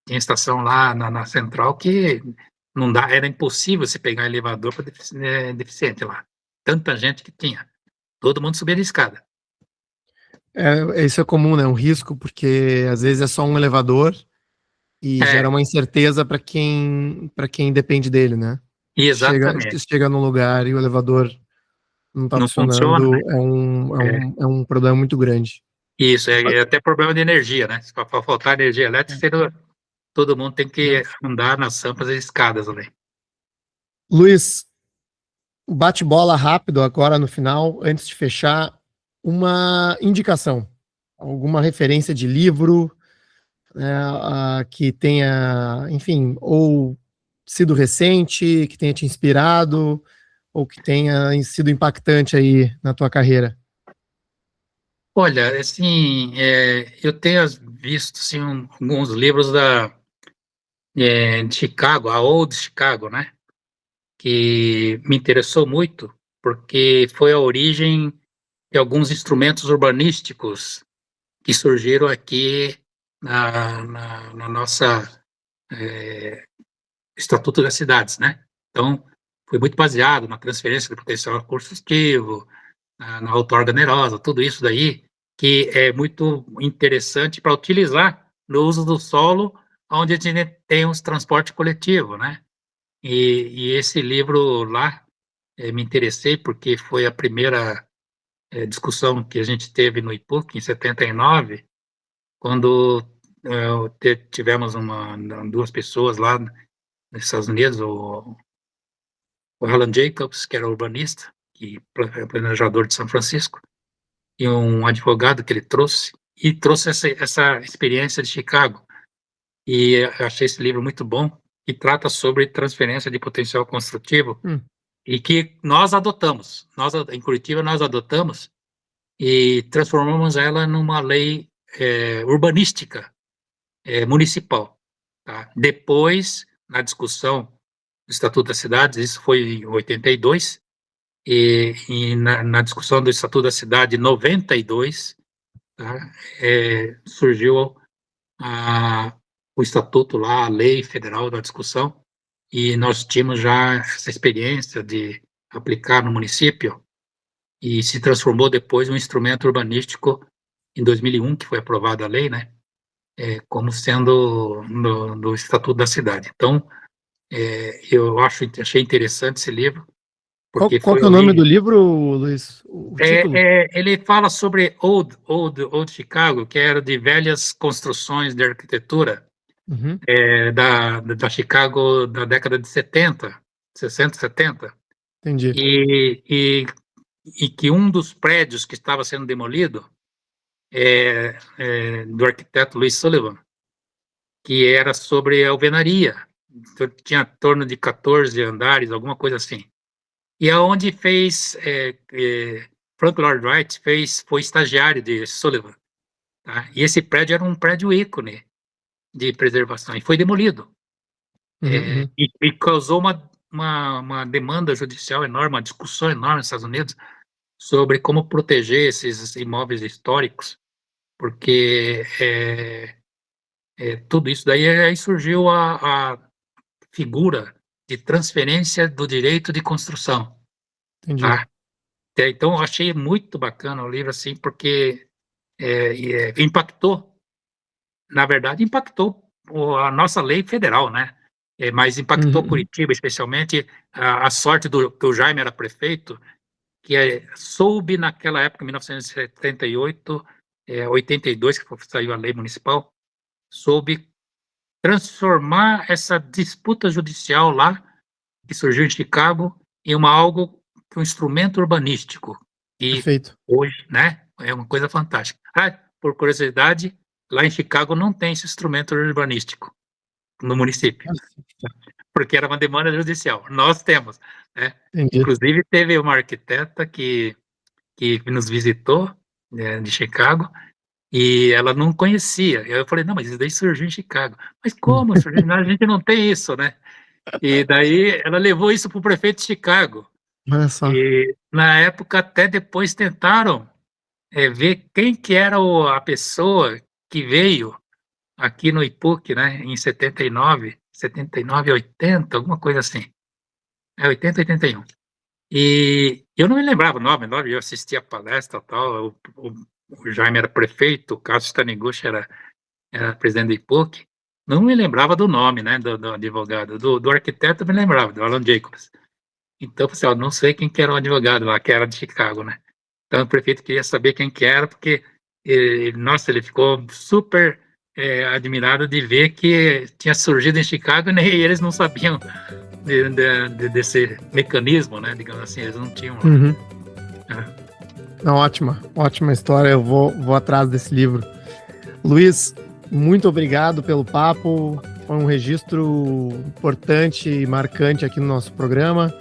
B: tinha estação lá na central que não dá, era impossível você pegar elevador para deficiente lá. Tanta gente que tinha. Todo mundo subia de escada.
A: Isso é comum, né? Um risco, porque às vezes é só um elevador e
B: É,
A: gera uma incerteza para quem depende dele, né? Chega,
B: exatamente.
A: chega num lugar e o elevador não está
B: Não funciona, né?
A: funcionando,
B: É.
A: é um problema muito grande.
B: Isso, é até problema de energia, né? Se for faltar energia elétrica, todo mundo tem que andar nas rampas e escadas ali.
A: Luiz, bate-bola rápido agora no final, antes de fechar, uma indicação, alguma referência de livro, né, que tenha, enfim, ou sido recente, que tenha te inspirado, ou que tenha sido impactante aí na tua carreira.
B: Olha, assim, eu tenho visto assim, alguns livros de Chicago, a Old Chicago, né? Que me interessou muito, porque foi a origem de alguns instrumentos urbanísticos que surgiram aqui na nossa Estatuto das Cidades, né? Então, foi muito baseado na transferência do potencial construtivo, na outorga onerosa, tudo isso daí, que é muito interessante para utilizar no uso do solo, onde a gente tem os transporte coletivo, né? E esse livro lá, me interessei porque foi a primeira discussão que a gente teve no IPUC, em 79, quando tivemos duas pessoas lá nos Estados Unidos, o Alan Jacobs, que era urbanista e planejador de São Francisco, e um advogado que ele trouxe, e trouxe essa experiência de Chicago. E eu achei esse livro muito bom, que trata sobre transferência de potencial construtivo,
A: Hum.
B: e que nós adotamos. Nós, em Curitiba, nós adotamos e transformamos ela numa lei urbanística municipal. Tá? Depois, na discussão do Estatuto das Cidades, isso foi em 82, e na discussão do Estatuto da Cidade, em 92, tá? Surgiu o Estatuto lá, a lei federal da discussão, e nós tínhamos já essa experiência de aplicar no município, e se transformou depois em um instrumento urbanístico em 2001, que foi aprovada a lei, né? Como sendo no Estatuto da Cidade. Então, eu achei interessante esse livro, porque
A: Qual
B: foi
A: que é
B: a
A: o nome do
B: origem.
A: livro, Luiz? O título?
B: Ele fala sobre Old Chicago, que era de velhas construções de arquitetura
A: Uhum,
B: da Chicago da década de 70, 60, 70.
A: entendi.
B: E e que um dos prédios que estava sendo demolido do arquiteto Louis Sullivan, que era sobre alvenaria. Então, tinha em torno de 14 andares, alguma coisa assim. E aonde Frank Lloyd Wright foi estagiário de Sullivan. Tá? E esse prédio era um prédio ícone de preservação, e foi demolido.
A: Uhum.
B: E causou uma demanda judicial enorme, uma discussão enorme nos Estados Unidos sobre como proteger esses imóveis históricos, porque tudo isso daí, aí surgiu a figura de transferência do direito de construção.
A: Entendi.
B: Tá? Então, eu achei muito bacana o livro, assim, porque impactou, na verdade, impactou a nossa lei federal, né? Mas impactou
A: Uhum.
B: Curitiba, especialmente a sorte que o Jaime era prefeito, que soube naquela época, em 1978, 82, que saiu a lei municipal, soube transformar essa disputa judicial lá, que surgiu em Chicago, em um instrumento urbanístico, e
A: Perfeito.
B: hoje, né, é uma coisa fantástica. Por curiosidade, lá em Chicago não tem esse instrumento urbanístico no município, porque era uma demanda judicial. Nós temos, né?
A: Entendi.
B: Inclusive, teve uma arquiteta que nos visitou, de Chicago, e ela não conhecia. Eu falei, não, mas isso daí surgiu em Chicago. Mas como? A gente não tem isso, né? E daí ela levou isso para o prefeito de Chicago.
A: Olha só.
B: E na época até depois tentaram ver quem que era a pessoa que veio aqui no IPUC, né, em 79, 80, alguma coisa assim. 80, 81. E eu não me lembrava o nome, eu assistia a palestra e tal, o Jaime era prefeito, o Cássio Taniguchi era presidente do IPUC, não me lembrava do nome, né, do advogado, do arquiteto eu me lembrava, do Alan Jacobs. Então, eu não sei quem que era o advogado lá, que era de Chicago, né. Então, o prefeito queria saber quem que era, porque, ele ficou super admirado de ver que tinha surgido em Chicago e nem eles não sabiam desse mecanismo, né, digamos assim, eles não tinham lá.
A: Uhum. Não, ótima história, eu vou atrás desse livro. Luiz, muito obrigado pelo papo, foi um registro importante e marcante aqui no nosso programa.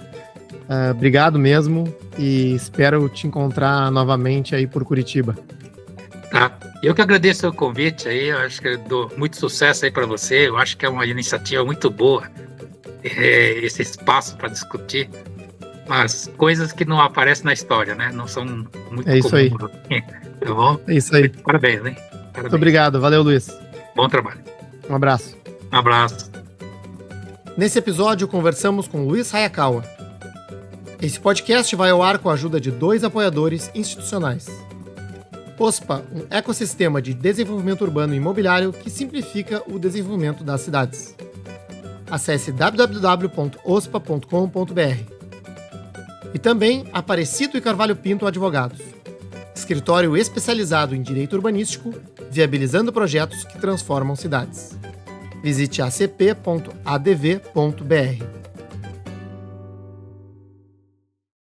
A: Obrigado mesmo e espero te encontrar novamente aí por Curitiba.
B: Tá. Eu que agradeço o convite aí, eu acho que eu dou muito sucesso aí para você, eu acho que é uma iniciativa muito boa, esse espaço para discutir as coisas que não aparecem na história, né? Não são muito
A: comuns.
B: Aí. Tá bom?
A: É isso aí.
B: Parabéns, hein? Parabéns.
A: Muito obrigado. Valeu, Luiz.
B: Bom trabalho.
A: Um abraço.
B: Um abraço.
A: Nesse episódio, conversamos com Luiz Hayakawa. Esse podcast vai ao ar com a ajuda de 2 apoiadores institucionais. OSPA, um ecossistema de desenvolvimento urbano e imobiliário que simplifica o desenvolvimento das cidades. Acesse www.ospa.com.br. E também Aparecido e Carvalho Pinto Advogados, escritório especializado em direito urbanístico, viabilizando projetos que transformam cidades. Visite acp.adv.br.